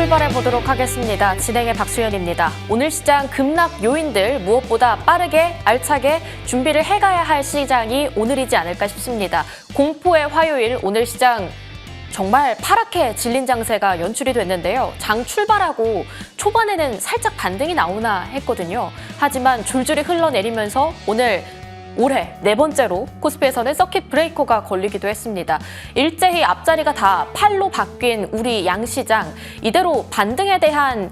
출발해 보도록 하겠습니다. 진행의 박수연입니다. 오늘 시장 급락 요인들 무엇보다 빠르게 알차게 준비를 해가야 할 시장이 오늘이지 않을까 싶습니다. 공포의 화요일 오늘 시장 정말 파랗게 질린 장세가 연출이 됐는데요. 장 출발하고 초반에는 살짝 반등이 나오나 했거든요. 하지만 줄줄이 흘러내리면서 오늘 올해 네 번째로 코스피에서는 서킷 브레이커가 걸리기도 했습니다. 일제히 앞자리가 다 8로 바뀐 우리 양시장, 이대로 반등에 대한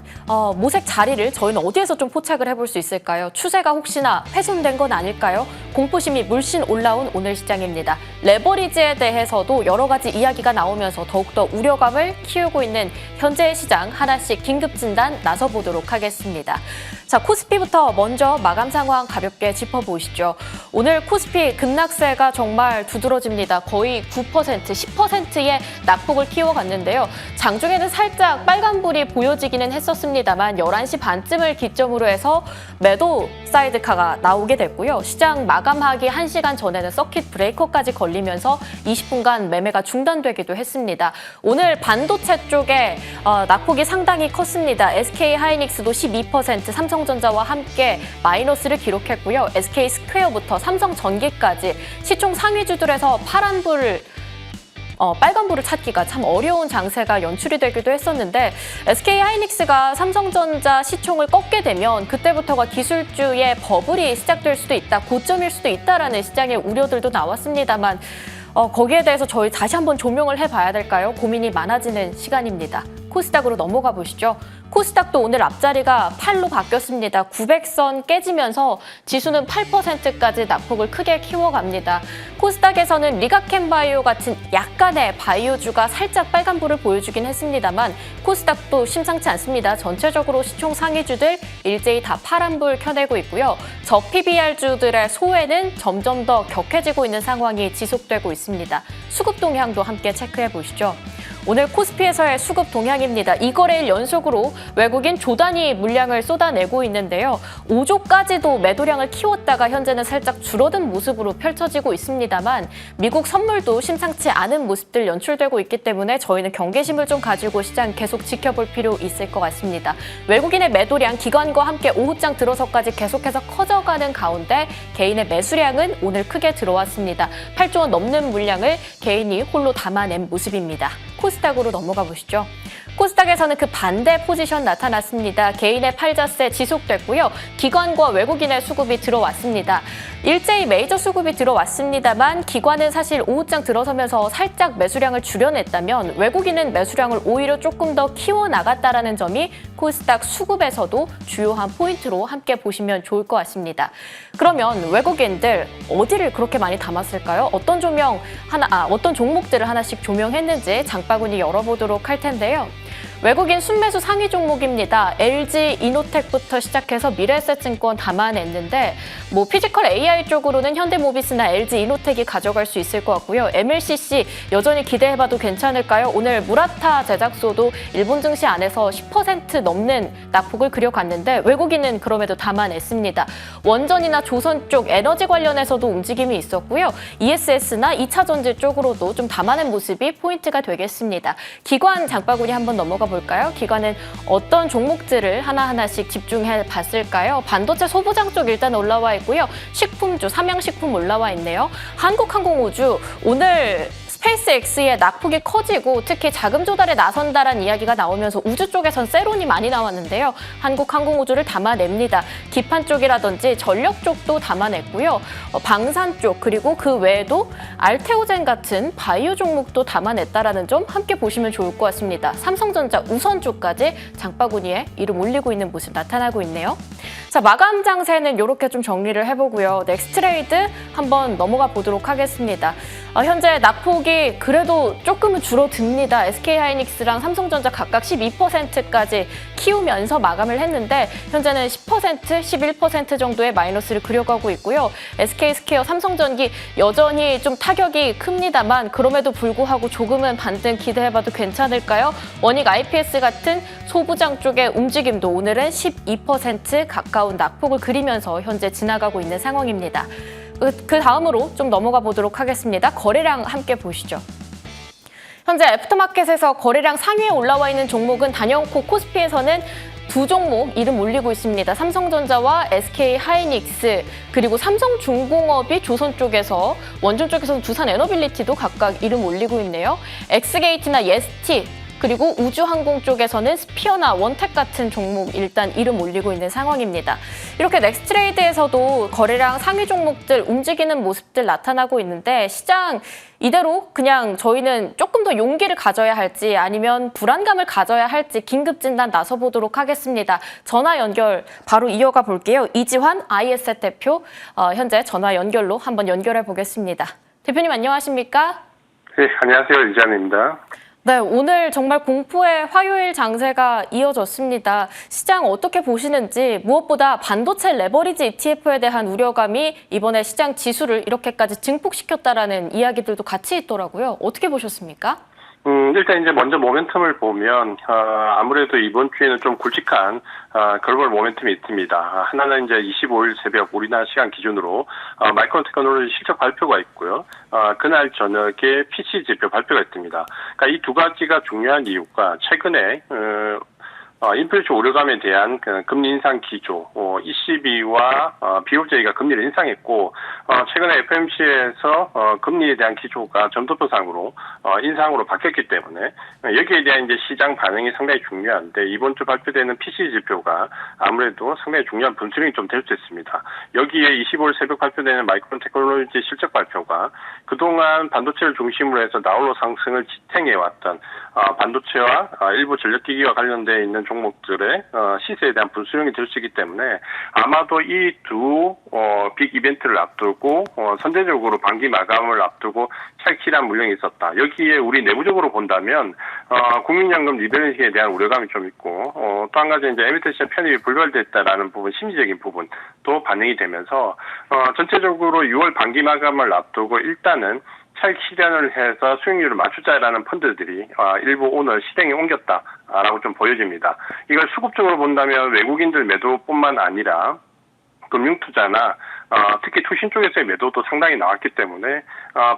모색 자리를 저희는 어디에서 좀 포착을 해볼 수 있을까요? 추세가 혹시나 훼손된 건 아닐까요? 공포심이 물씬 올라온 오늘 시장입니다. 레버리지에 대해서도 여러 가지 이야기가 나오면서 더욱더 우려감을 키우고 있는 현재의 시장, 하나씩 긴급 진단 나서보도록 하겠습니다. 자, 코스피부터 먼저 마감 상황 가볍게 짚어보시죠. 오늘 코스피 급락세가 정말 두드러집니다. 거의 9%, 10%의 낙폭을 키워갔는데요. 장중에는 살짝 빨간불이 보여지기는 했었습니다만 11시 반쯤을 기점으로 해서 매도 사이드카가 나오게 됐고요. 시장 마감하기 1시간 전에는 서킷 브레이커까지 걸리면서 20분간 매매가 중단되기도 했습니다. 오늘 반도체 쪽에 낙폭이 상당히 컸습니다. SK하이닉스도 12%, 삼성전자와 함께 마이너스를 기록했고요. SK스퀘어부터 삼성전기까지 시총 상위주들에서 빨간불을 찾기가 참 어려운 장세가 연출이 되기도 했었는데, SK하이닉스가 삼성전자 시총을 꺾게 되면 그때부터가 기술주의 버블이 시작될 수도 있다, 고점일 수도 있다라는 시장의 우려들도 나왔습니다만 거기에 대해서 저희 다시 한번 조명을 해봐야 될까요? 고민이 많아지는 시간입니다. 코스닥으로 넘어가 보시죠. 코스닥도 오늘 앞자리가 8로 바뀌었습니다. 900선 깨지면서 지수는 8%까지 낙폭을 크게 키워갑니다. 코스닥에서는 리가켄바이오 같은 약간의 바이오주가 살짝 빨간불을 보여주긴 했습니다만 코스닥도 심상치 않습니다. 전체적으로 시총 상위주들 일제히 다 파란불 켜내고 있고요. 저PBR주들의 소외는 점점 더 격해지고 있는 상황이 지속되고 있습니다. 수급 동향도 함께 체크해 보시죠. 오늘 코스피에서의 수급 동향입니다. 2거래일 연속으로 외국인 조단위 물량을 쏟아내고 있는데요. 5조까지도 매도량을 키웠다가 현재는 살짝 줄어든 모습으로 펼쳐지고 있습니다만 미국 선물도 심상치 않은 모습들 연출되고 있기 때문에 저희는 경계심을 좀 가지고 시장 계속 지켜볼 필요 있을 것 같습니다. 외국인의 매도량 기관과 함께 오후장 들어서까지 계속해서 커져가는 가운데 개인의 매수량은 오늘 크게 들어왔습니다. 8조 원 넘는 물량을 개인이 홀로 담아낸 모습입니다. 코스닥으로 넘어가 보시죠. 코스닥에서는 그 반대 포지션 나타났습니다. 개인의 팔자세 지속됐고요. 기관과 외국인의 수급이 들어왔습니다. 일제히 메이저 수급이 들어왔습니다만 기관은 사실 오후장 들어서면서 살짝 매수량을 줄여냈다면 외국인은 매수량을 오히려 조금 더 키워나갔다라는 점이 코스닥 수급에서도 주요한 포인트로 함께 보시면 좋을 것 같습니다. 그러면 외국인들 어디를 그렇게 많이 담았을까요? 어떤 종목들을 하나씩 조명했는지 장바구니 열어보도록 할 텐데요. 외국인 순매수 상위 종목입니다. LG 이노텍부터 시작해서 미래에셋증권 담아냈는데 피지컬 AI 쪽으로는 현대모비스나 LG 이노텍이 가져갈 수 있을 것 같고요. MLCC 여전히 기대해봐도 괜찮을까요? 오늘 무라타 제작소도 일본 증시 안에서 10% 넘는 낙폭을 그려갔는데 외국인은 그럼에도 담아냈습니다. 원전이나 조선 쪽 에너지 관련해서도 움직임이 있었고요. ESS나 2차 전지 쪽으로도 좀 담아낸 모습이 포인트가 되겠습니다. 기관 장바구니 한번 넘어가 볼까요? 기관은 어떤 종목들을 하나하나씩 집중해 봤을까요? 반도체 소부장 쪽 일단 올라와 있고요. 식품주, 삼양식품 올라와 있네요. 한국항공우주 오늘 스페이스X의 낙폭이 커지고 특히 자금 조달에 나선다라는 이야기가 나오면서 우주 쪽에선 세론이 많이 나왔는데요. 한국항공우주를 담아냅니다. 기판 쪽이라든지 전력 쪽도 담아냈고요. 방산 쪽 그리고 그 외에도 알테오젠 같은 바이오 종목도 담아냈다라는 점 함께 보시면 좋을 것 같습니다. 삼성전자, 우선 쪽까지 장바구니에 이름 올리고 있는 모습 나타나고 있네요. 자, 마감 장세는 이렇게 좀 정리를 해보고요. 넥스트레이드 한번 넘어가 보도록 하겠습니다. 현재 낙폭이 그래도 조금은 줄어듭니다. SK하이닉스랑 삼성전자 각각 12%까지 키우면서 마감을 했는데 현재는 10%, 11% 정도의 마이너스를 그려가고 있고요. SK스퀘어, 삼성전기 여전히 좀 타격이 큽니다만 그럼에도 불구하고 조금은 반등 기대해봐도 괜찮을까요? 원익 IPS 같은 소부장 쪽의 움직임도 오늘은 12% 가까운 낙폭을 그리면서 현재 지나가고 있는 상황입니다. 그 다음으로 좀 넘어가 보도록 하겠습니다. 거래량 함께 보시죠. 현재 애프터마켓에서 거래량 상위에 올라와 있는 종목은 단연코 코스피에서는 두 종목 이름 올리고 있습니다. 삼성전자와 SK하이닉스, 그리고 삼성중공업이 조선 쪽에서, 원전 쪽에서는 두산에너빌리티도 각각 이름 올리고 있네요. 엑스게이트나 예스티, 그리고 우주항공 쪽에서는 스피어나 원택 같은 종목 일단 이름 올리고 있는 상황입니다. 이렇게 넥스트레이드에서도 거래량 상위 종목들 움직이는 모습들 나타나고 있는데, 시장 이대로 그냥 저희는 조금 더 용기를 가져야 할지 아니면 불안감을 가져야 할지 긴급 진단 나서보도록 하겠습니다. 전화 연결 바로 이어가 볼게요. 이지환 IS셋 대표, 현재 전화 연결로 한번 연결해 보겠습니다. 대표님 안녕하십니까? 네, 안녕하세요. 이지환입니다. 네, 오늘 정말 공포의 화요일 장세가 이어졌습니다. 시장 어떻게 보시는지, 무엇보다 반도체 레버리지 ETF에 대한 우려감이 이번에 시장 지수를 이렇게까지 증폭시켰다라는 이야기들도 같이 있더라고요. 어떻게 보셨습니까? 일단 이제 먼저 모멘텀을 보면 아무래도 이번 주에는 좀 굵직한 글로벌 모멘텀이 있습니다. 하나는 이제 25일 새벽 우리나라 시간 기준으로 마이크론 테크놀로지 실적 발표가 있고요. 그날 저녁에 PC 지표 발표가 있습니다. 그러니까 이 두 가지가 중요한 이유가 최근에 인플레이션 우려감에 대한 금리 인상 기조, ECB와 BOJ가 금리를 인상했고, 최근에 FOMC에서 금리에 대한 기조가 점도표상으로 인상으로 바뀌었기 때문에 여기에 대한 이제 시장 반응이 상당히 중요한데, 이번 주 발표되는 PC 지표가 아무래도 상당히 중요한 분수령이 좀 될 수 있습니다. 여기에 25일 새벽 발표되는 마이크론 테크놀로지 실적 발표가 그동안 반도체를 중심으로 해서 나홀로 상승을 지탱해왔던 반도체와 일부 전력기기와 관련되어 있는 종목들의 시세에 대한 분수령이 될 수 있기 때문에 아마도 이 두 빅 이벤트를 앞두고 선제적으로 반기 마감을 앞두고 차익실현 물량이 있었다. 여기에 우리 내부적으로 본다면 국민연금 리밸런싱에 대한 우려감이 좀 있고, 또 한 가지 이제 에미터시장 편입이 불발됐다라는 부분, 심리적인 부분도 반영이 되면서 전체적으로 6월 반기 마감을 앞두고 일단은 차익 실현을 해서 수익률을 맞추자라는 펀드들이 일부 오늘 실행에 옮겼다라고 좀 보여집니다. 이걸 수급적으로 본다면 외국인들 매도뿐만 아니라 금융투자나 특히 투신 쪽에서의 매도도 상당히 나왔기 때문에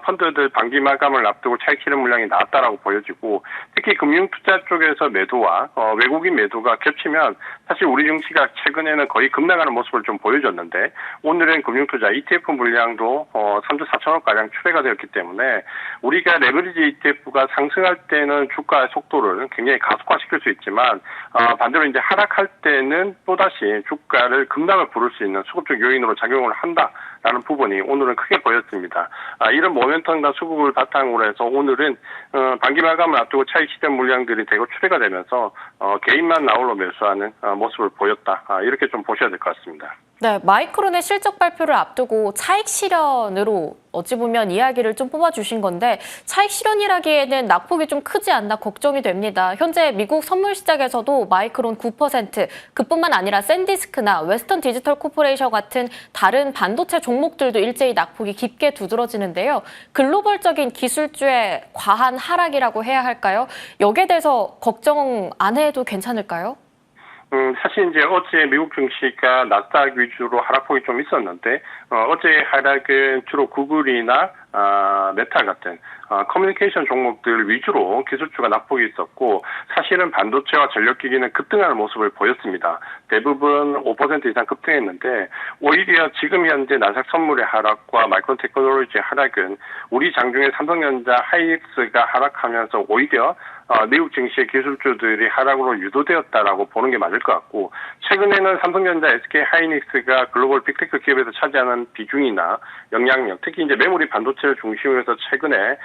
펀드들 반기 마감을 앞두고 차익 실현 물량이 나왔다라고 보여지고, 특히 금융투자 쪽에서 매도와 외국인 매도가 겹치면 사실 우리 증시가 최근에는 거의 급락하는 모습을 좀 보여줬는데, 오늘은 금융투자 ETF 물량도 3조 4천억 가량 출회가 되었기 때문에 우리가 레버리지 ETF가 상승할 때는 주가의 속도를 굉장히 가속화시킬 수 있지만 반대로 이제 하락할 때는 또다시 주가를 급락을 부를 수 있는 수급적 요인으로 작용을 한다라는 부분이 오늘은 크게 보였습니다. 이런 모멘텀과 수급을 바탕으로 해서 오늘은 반기 마감을 앞두고 차익 실현 물량들이 대거 출회가 되면서 개인만 나홀로 매수하는 모습을 보였다. 이렇게 좀 보셔야 될 것 같습니다. 네, 마이크론의 실적 발표를 앞두고 차익 실현으로 어찌 보면 이야기를 좀 뽑아주신 건데, 차익 실현이라기에는 낙폭이 좀 크지 않나 걱정이 됩니다. 현재 미국 선물 시장에서도 마이크론 9%, 그뿐만 아니라 샌디스크나 웨스턴 디지털 코퍼레이션 같은 다른 반도체 종목들도 일제히 낙폭이 깊게 두드러지는데요. 글로벌적인 기술주의 과한 하락이라고 해야 할까요? 여기에 대해서 걱정 안 해도 괜찮을까요? 사실 이제 어제 미국 증시가 나스닥 위주로 하락폭이 좀 있었는데, 어제 하락은 주로 구글이나 메타 같은 커뮤니케이션 종목들 위주로 기술주가 낙폭이 있었고, 사실은 반도체와 전력기기는 급등하는 모습을 보였습니다. 대부분 5% 이상 급등했는데, 오히려 지금 현재 나스닥 선물의 하락과 마이크론 테크놀로지의 하락은 우리 장중에 삼성전자, 하이닉스가 하락하면서 오히려 미국 증시의 기술주들이 하락으로 유도되었다라고 보는 게 맞을 것 같고, 최근에는 삼성전자, SK하이닉스가 글로벌 빅테크 기업에서 차지하는 비중이나 영향력, 특히 이제 메모리 반도체를 중심으로 해서 최근에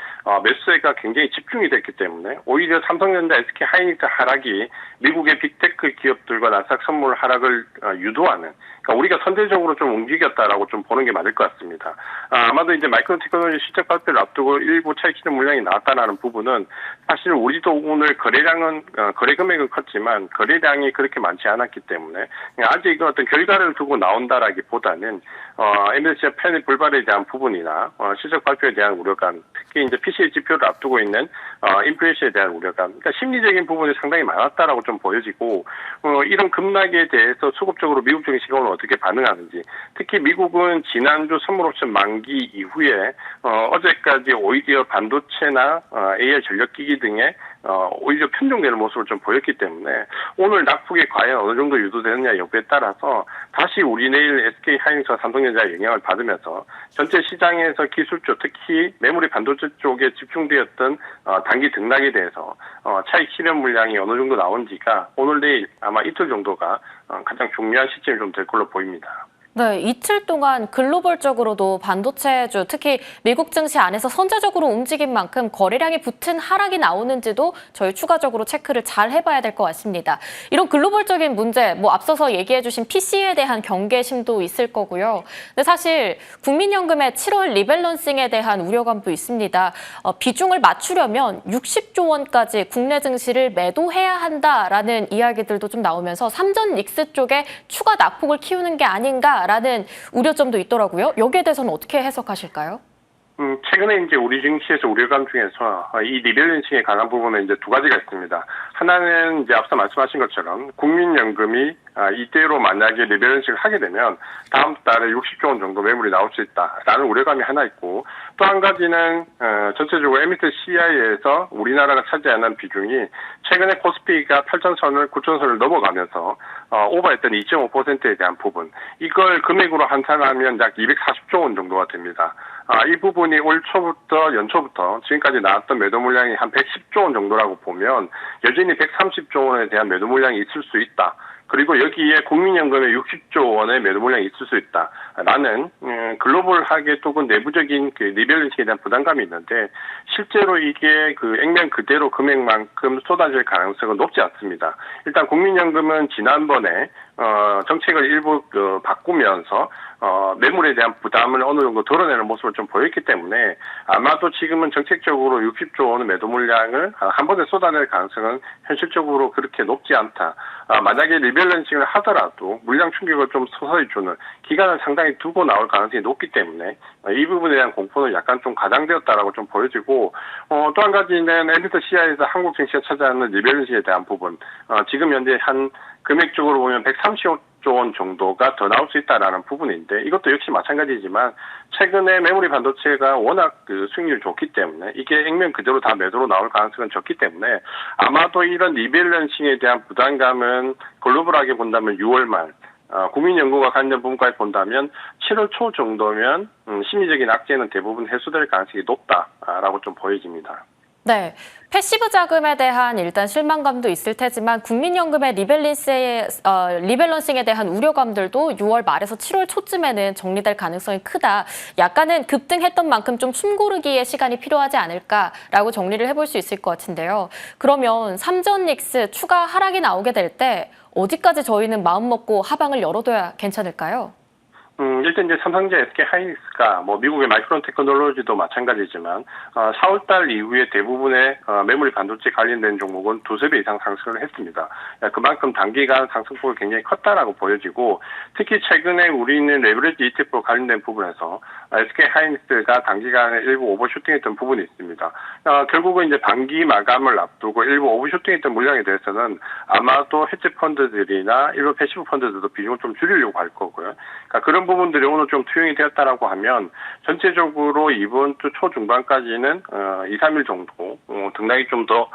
매수세가 굉장히 집중이 됐기 때문에 오히려 삼성전자, SK하이닉스 하락이 미국의 빅테크 기업들과 나스닥 선물 하락을 유도하는, 그러니까 우리가 선제적으로 좀 움직였다라고 좀 보는 게 맞을 것 같습니다. 아마도 이제 마이크론 테크놀로지 실적 발표를 앞두고 일부 차익 실현 물량이 나왔다라는 부분은 사실 우리도 오늘 거래량은 거래 금액은 컸지만 거래량이 그렇게 많지 않았기 때문에 아직 어떤 결과를 두고 나온다라기보다는 MSCI 편입 불발에 대한 부분이나 실적 발표에 대한 우려감, 특히 이제 PCE 지표를 앞두고 있는 인플레이션에 대한 우려감, 그러니까 심리적인 부분이 상당히 많았다라고 좀 보여지고 이런 급락에 대해서 수급적으로 미국 증시가 오늘 어떻게 반응하는지, 특히 미국은 지난주 선물 옵션 만기 이후에 어제까지 오히려 반도체나 AI 전력기기 등의 오히려 편중되는 모습을 좀 보였기 때문에 오늘 낙폭이 과연 어느 정도 유도되느냐 여부에 따라서 다시 우리 내일 SK 하이닉스와 삼성전자의 영향을 받으면서 전체 시장에서 기술주, 특히 메모리 반도체 쪽에 집중되었던 단기 등락에 대해서 차익 실현 물량이 어느 정도 나온지가 오늘 내일 아마 이틀 정도가 가장 중요한 시점이 좀 될 걸로 보입니다. 네, 이틀 동안 글로벌적으로도 반도체주, 특히 미국 증시 안에서 선제적으로 움직인 만큼 거래량이 붙은 하락이 나오는지도 저희 추가적으로 체크를 잘 해봐야 될 것 같습니다. 이런 글로벌적인 문제, 앞서서 얘기해주신 PC에 대한 경계심도 있을 거고요. 근데 사실 국민연금의 7월 리밸런싱에 대한 우려감도 있습니다. 비중을 맞추려면 60조 원까지 국내 증시를 매도해야 한다라는 이야기들도 좀 나오면서 삼전 닉스 쪽에 추가 낙폭을 키우는 게 아닌가 라는 우려점도 있더라고요. 여기에 대해서는 어떻게 해석하실까요? 최근에 이제 우리 증시에서 우려감 중에서 이 리밸런싱에 관한 부분은 이제 두 가지가 있습니다. 하나는 이제 앞서 말씀하신 것처럼 국민연금이 이대로 만약에 리밸런싱을 하게 되면 다음 달에 60조 원 정도 매물이 나올 수 있다라는 우려감이 하나 있고, 또 한 가지는 전체적으로 MSCI에서 우리나라가 차지하는 비중이 최근에 코스피가 8,000선을 9,000선을 넘어가면서 오버했던 2.5%에 대한 부분, 이걸 금액으로 환산하면 약 240조 원 정도가 됩니다. 이 부분이 올 초부터 연초부터 지금까지 나왔던 매도 물량이 한 110조 원 정도라고 보면 여전히 130조 원에 대한 매도 물량이 있을 수 있다. 그리고 여기에 국민연금의 60조 원의 매도 물량이 있을 수 있다라는 글로벌하게 또는 내부적인 그 리밸런싱에 대한 부담감이 있는데, 실제로 이게 그 액면 그대로 금액만큼 쏟아질 가능성은 높지 않습니다. 일단 국민연금은 지난번에 정책을 일부 바꾸면서 매물에 대한 부담을 어느 정도 덜어내는 모습을 좀 보였기 때문에 아마도 지금은 정책적으로 60조 원의 매도 물량을 한 번에 쏟아낼 가능성은 현실적으로 그렇게 높지 않다. 만약에 리밸런싱을 하더라도 물량 충격을 좀 서서히 주는 기간을 상당히 두고 나올 가능성이 높기 때문에 이 부분에 대한 공포는 약간 좀 가장되었다라고 좀 보여지고, 또 한 가지는 MSCI에서 한국 증시가 차지하는 리밸런싱에 대한 부분, 지금 현재 한 금액적으로 보면 135조 원 정도가 더 나올 수 있다라는 부분인데, 이것도 역시 마찬가지지만 최근에 메모리 반도체가 워낙 그 수익률이 좋기 때문에 이게 액면 그대로 다 매도로 나올 가능성은 적기 때문에 아마도 이런 리밸런싱에 대한 부담감은 글로벌하게 본다면 6월 말, 국민연금과 관련 부분까지 본다면 7월 초 정도면 심리적인 악재는 대부분 해소될 가능성이 높다라고 좀 보여집니다. 네, 패시브 자금에 대한 일단 실망감도 있을 테지만 국민연금의 리밸런싱에 대한 우려감들도 6월 말에서 7월 초쯤에는 정리될 가능성이 크다. 약간은 급등했던 만큼 좀 숨고르기의 시간이 필요하지 않을까라고 정리를 해볼 수 있을 것 같은데요. 그러면 삼전 닉스 추가 하락이 나오게 될 때 어디까지 저희는 마음 먹고 하방을 열어둬야 괜찮을까요? 일단 이제 삼성전자, SK 하이닉스가 미국의 마이크론 테크놀로지도 마찬가지지만 4월달 이후에 대부분의 메모리 반도체 관련된 종목은 두세 배 이상 상승을 했습니다. 그만큼 단기간 상승폭이 굉장히 컸다라고 보여지고, 특히 최근에 우리는 레버리지 ETF로 관련된 부분에서 SK 하이닉스가 단기간에 일부 오버슈팅했던 부분이 있습니다. 결국은 이제 반기 마감을 앞두고 일부 오버슈팅했던 물량에 대해서는 아마도 헤지 펀드들이나 일부 패시브 펀드들도 비중을 좀 줄이려고 할 거고요. 그러니까 그런 부분들이 오늘 좀 투영이 되었다라고 하면 전체적으로 이번 주 초중반까지는 2, 3일 정도 등락이 좀 더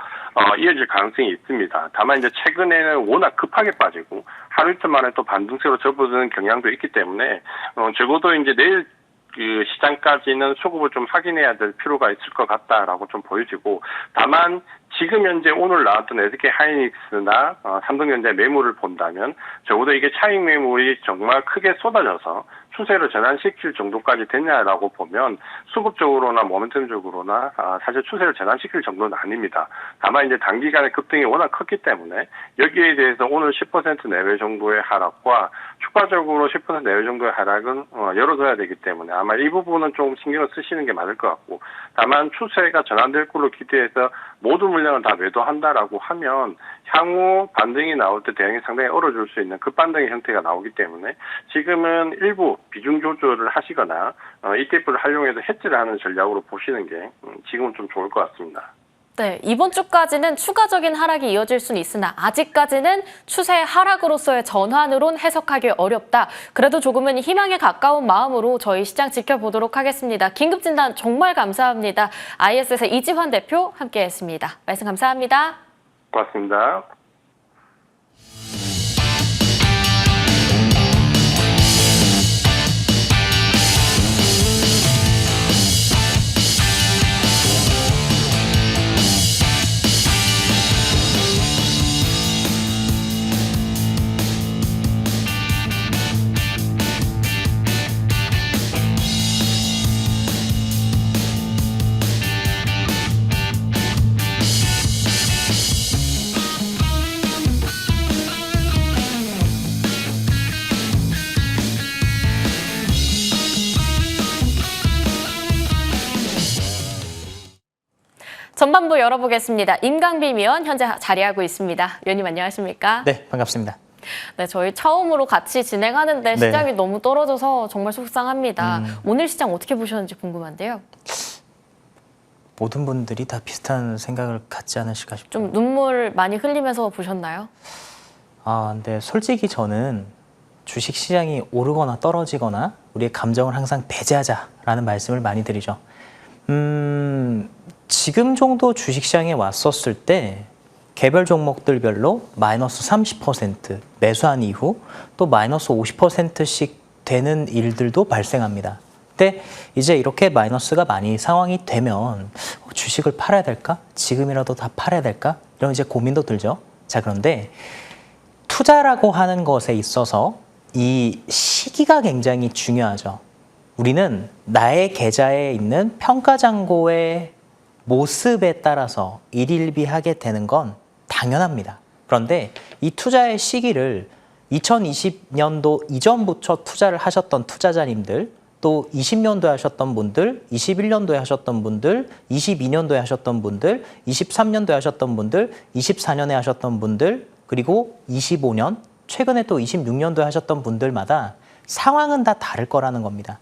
이어질 가능성이 있습니다. 다만 이제 최근에는 워낙 급하게 빠지고 하루 이틀 만에 또 반등세로 접어드는 경향도 있기 때문에 적어도 이제 내일 그 시장까지는 수급을 좀 확인해야 될 필요가 있을 것 같다라고 좀 보여지고, 다만 지금 현재 오늘 나왔던 SK 하이닉스나 삼성전자의 매물을 본다면 적어도 이게 차익 매물이 정말 크게 쏟아져서 추세를 전환시킬 정도까지 됐냐라고 보면 수급적으로나 모멘텀적으로나 사실 추세를 전환시킬 정도는 아닙니다. 다만 이제 단기간에 급등이 워낙 컸기 때문에 여기에 대해서 오늘 10% 내외 정도의 하락과 추가적으로 10% 내외 정도의 하락은 열어둬야 되기 때문에 아마 이 부분은 좀 신경을 쓰시는 게 맞을 것 같고, 다만 추세가 전환될 걸로 기대해서 모든 물량을 다 매도한다라고 하면 향후 반등이 나올 때 대응이 상당히 얼어줄 수 있는 급반등의 형태가 나오기 때문에 지금은 일부 비중 조절을 하시거나 ETF를 활용해서 해지를 하는 전략으로 보시는 게 지금은 좀 좋을 것 같습니다. 네, 이번 주까지는 추가적인 하락이 이어질 수는 있으나 아직까지는 추세 하락으로서의 전환으론 해석하기 어렵다. 그래도 조금은 희망에 가까운 마음으로 저희 시장 지켜보도록 하겠습니다. 긴급진단 정말 감사합니다. ISS의 이지환 대표 함께했습니다. 말씀 감사합니다. 고맙습니다. 전반부 열어보겠습니다. 임강빈 위원 현재 자리하고 있습니다. 위원님 안녕하십니까? 네, 반갑습니다. 네, 저희 처음으로 같이 진행하는데 네. 시장이 너무 떨어져서 정말 속상합니다. 오늘 시장 어떻게 보셨는지 궁금한데요. 모든 분들이 다 비슷한 생각을 갖지 않으실까 싶죠. 좀 눈물 많이 흘리면서 보셨나요? 근데 솔직히 저는 주식 시장이 오르거나 떨어지거나 우리의 감정을 항상 배제하자라는 말씀을 많이 드리죠. 지금 정도 주식 시장에 왔었을 때 개별 종목들별로 마이너스 30% 매수한 이후 또 마이너스 50%씩 되는 일들도 발생합니다. 근데 이제 이렇게 마이너스가 많이 상황이 되면 주식을 팔아야 될까? 지금이라도 다 팔아야 될까? 이런 이제 고민도 들죠. 자, 그런데 투자라고 하는 것에 있어서 이 시기가 굉장히 중요하죠. 우리는 나의 계좌에 있는 평가잔고의 모습에 따라서 일일비하게 되는 건 당연합니다. 그런데 이 투자의 시기를 2020년도 이전부터 투자를 하셨던 투자자님들, 또 20년도에 하셨던 분들, 21년도에 하셨던 분들, 22년도에 하셨던 분들, 23년도에 하셨던 분들, 24년에 하셨던 분들, 그리고 25년, 최근에 또 26년도에 하셨던 분들마다 상황은 다 다를 거라는 겁니다.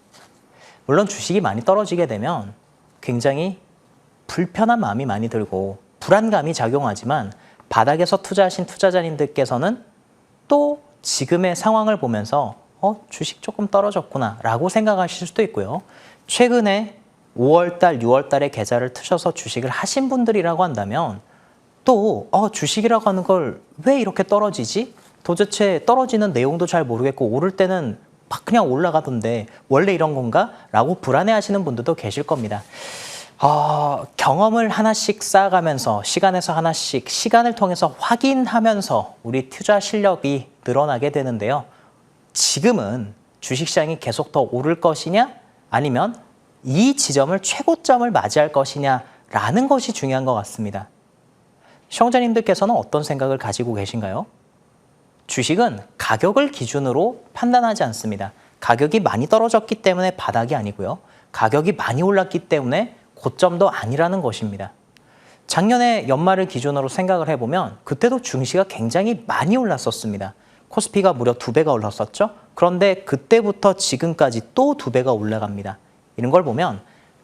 물론 주식이 많이 떨어지게 되면 굉장히 불편한 마음이 많이 들고 불안감이 작용하지만 바닥에서 투자하신 투자자님들께서는 또 지금의 상황을 보면서 주식 조금 떨어졌구나 라고 생각하실 수도 있고요. 최근에 5월달, 6월달에 계좌를 트셔서 주식을 하신 분들이라고 한다면 또 주식이라고 하는 걸 왜 이렇게 떨어지지? 도대체 떨어지는 내용도 잘 모르겠고 오를 때는 막 그냥 올라가던데 원래 이런 건가? 라고 불안해하시는 분들도 계실 겁니다. 경험을 하나씩 쌓아가면서 시간에서 하나씩 시간을 통해서 확인하면서 우리 투자 실력이 늘어나게 되는데요. 지금은 주식시장이 계속 더 오를 것이냐 아니면 이 지점을 최고점을 맞이할 것이냐라는 것이 중요한 것 같습니다. 시청자님들께서는 어떤 생각을 가지고 계신가요? 주식은 가격을 기준으로 판단하지 않습니다. 가격이 많이 떨어졌기 때문에 바닥이 아니고요. 가격이 많이 올랐기 때문에 고점도 아니라는 것입니다. 작년에 연말을 기준으로 생각을 해보면 그때도 증시가 굉장히 많이 올랐었습니다. 코스피가 무려 2배가 올랐었죠. 그런데 그때부터 지금까지 또 2배가 올라갑니다. 이런 걸 보면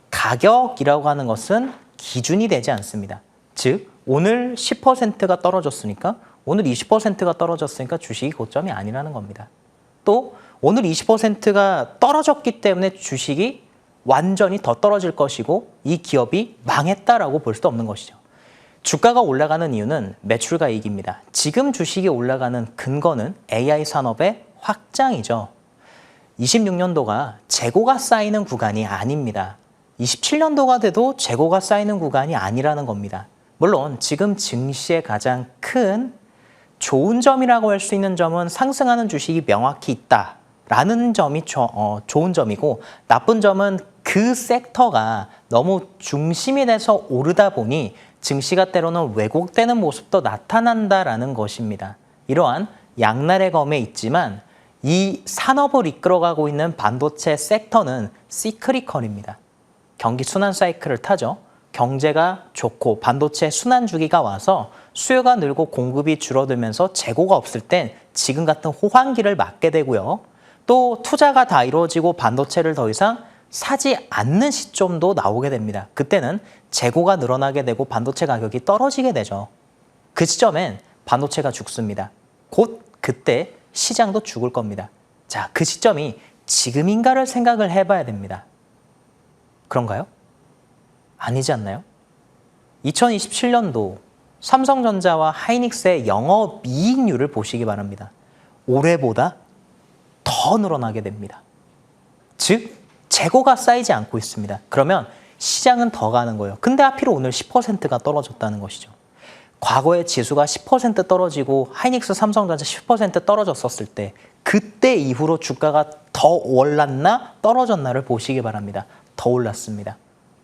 가격이라고 하는 것은 기준이 되지 않습니다. 즉 오늘 10%가 떨어졌으니까 오늘 20%가 떨어졌으니까 주식이 고점이 아니라는 겁니다. 또 오늘 20%가 떨어졌기 때문에 주식이 완전히 더 떨어질 것이고 이 기업이 망했다라고 볼 수도 없는 것이죠. 주가가 올라가는 이유는 매출과 이익입니다. 지금 주식이 올라가는 근거는 AI 산업의 확장이죠. 26년도가 재고가 쌓이는 구간이 아닙니다. 27년도가 돼도 재고가 쌓이는 구간이 아니라는 겁니다. 물론 지금 증시의 가장 큰 좋은 점이라고 할 수 있는 점은 상승하는 주식이 명확히 있다라는 점이 좋은 점이고 나쁜 점은 그 섹터가 너무 중심이 돼서 오르다 보니 증시가 때로는 왜곡되는 모습도 나타난다라는 것입니다. 이러한 양날의 검에 있지만 이 산업을 이끌어가고 있는 반도체 섹터는 시크리컬입니다. 경기 순환 사이클을 타죠. 경제가 좋고 반도체 순환 주기가 와서 수요가 늘고 공급이 줄어들면서 재고가 없을 땐 지금 같은 호황기를 맞게 되고요. 또 투자가 다 이루어지고 반도체를 더 이상 사지 않는 시점도 나오게 됩니다. 그때는 재고가 늘어나게 되고 반도체 가격이 떨어지게 되죠. 그 시점엔 반도체가 죽습니다. 곧 그때 시장도 죽을 겁니다. 자, 그 시점이 지금인가를 생각을 해봐야 됩니다. 그런가요? 아니지 않나요? 2027년도 삼성전자와 하이닉스의 영업이익률을 보시기 바랍니다. 올해보다 더 늘어나게 됩니다. 즉, 재고가 쌓이지 않고 있습니다. 그러면 시장은 더 가는 거예요. 근데 하필 오늘 10%가 떨어졌다는 것이죠. 과거에 지수가 10% 떨어지고 하이닉스, 삼성전자 10% 떨어졌었을 때 그때 이후로 주가가 더 올랐나 떨어졌나를 보시기 바랍니다. 더 올랐습니다.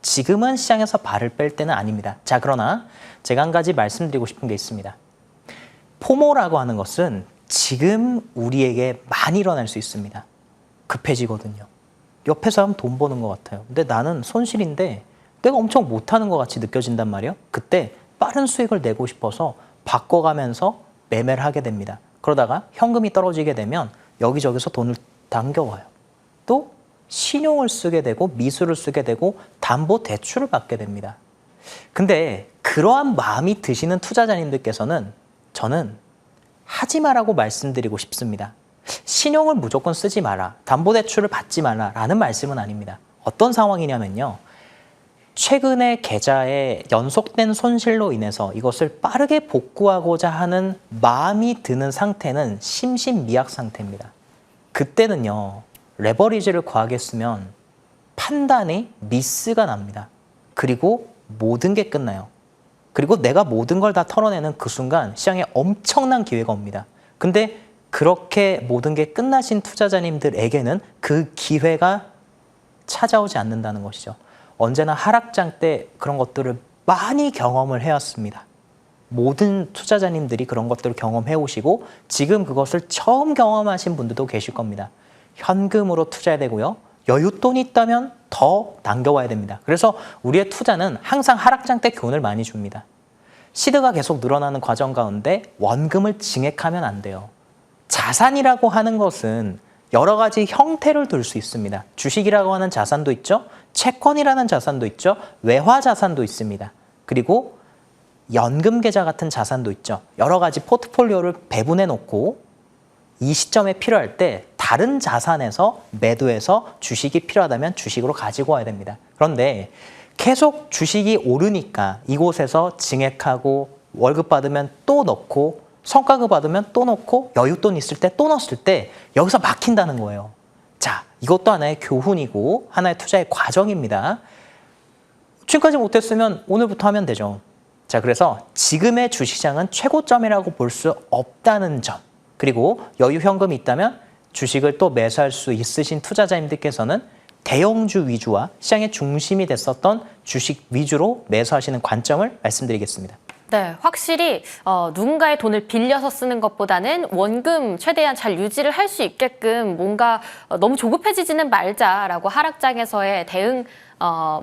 지금은 시장에서 발을 뺄 때는 아닙니다. 자, 그러나 제가 한 가지 말씀드리고 싶은 게 있습니다. 포모라고 하는 것은 지금 우리에게 많이 일어날 수 있습니다. 급해지거든요. 옆에 사람 돈 버는 것 같아요. 근데 나는 손실인데 내가 엄청 못하는 것 같이 느껴진단 말이에요. 그때 빠른 수익을 내고 싶어서 바꿔가면서 매매를 하게 됩니다. 그러다가 현금이 떨어지게 되면 여기저기서 돈을 당겨와요. 또 신용을 쓰게 되고 미수를 쓰게 되고 담보대출을 받게 됩니다. 근데 그러한 마음이 드시는 투자자님들께서는 저는 하지 마라고 말씀드리고 싶습니다. 신용을 무조건 쓰지 마라, 담보대출을 받지 마라 라는 말씀은 아닙니다. 어떤 상황이냐면요. 최근에 계좌에 연속된 손실로 인해서 이것을 빠르게 복구하고자 하는 마음이 드는 상태는 심신미약 상태입니다. 그때는요. 레버리지를 과하게 쓰면 판단이 미스가 납니다. 그리고 모든 게 끝나요. 그리고 내가 모든 걸 다 털어내는 그 순간 시장에 엄청난 기회가 옵니다. 근데 그렇게 모든 게 끝나신 투자자님들에게는 그 기회가 찾아오지 않는다는 것이죠. 언제나 하락장 때 그런 것들을 많이 경험을 해왔습니다. 모든 투자자님들이 그런 것들을 경험해 오시고 지금 그것을 처음 경험하신 분들도 계실 겁니다. 현금으로 투자해야 되고요. 여윳돈이 있다면 더 남겨와야 됩니다. 그래서 우리의 투자는 항상 하락장 때 교훈을 많이 줍니다. 시드가 계속 늘어나는 과정 가운데 원금을 증액하면 안 돼요. 자산이라고 하는 것은 여러 가지 형태를 둘 수 있습니다. 주식이라고 하는 자산도 있죠. 채권이라는 자산도 있죠. 외화 자산도 있습니다. 그리고 연금 계좌 같은 자산도 있죠. 여러 가지 포트폴리오를 배분해 놓고 이 시점에 필요할 때 다른 자산에서 매도해서 주식이 필요하다면 주식으로 가지고 와야 됩니다. 그런데 계속 주식이 오르니까 이곳에서 증액하고 월급 받으면 또 넣고 성과급 받으면 또 넣고 여윳돈 있을 때 또 넣었을 때 여기서 막힌다는 거예요. 자, 이것도 하나의 교훈이고 하나의 투자의 과정입니다. 지금까지 못했으면 오늘부터 하면 되죠. 자, 그래서 지금의 주식시장은 최고점이라고 볼 수 없다는 점. 그리고 여유 현금이 있다면 주식을 또 매수할 수 있으신 투자자님들께서는 대형주 위주와 시장의 중심이 됐었던 주식 위주로 매수하시는 관점을 말씀드리겠습니다. 네, 확실히 누군가의 돈을 빌려서 쓰는 것보다는 원금 최대한 잘 유지를 할 수 있게끔 뭔가 너무 조급해지지는 말자라고 하락장에서의 대응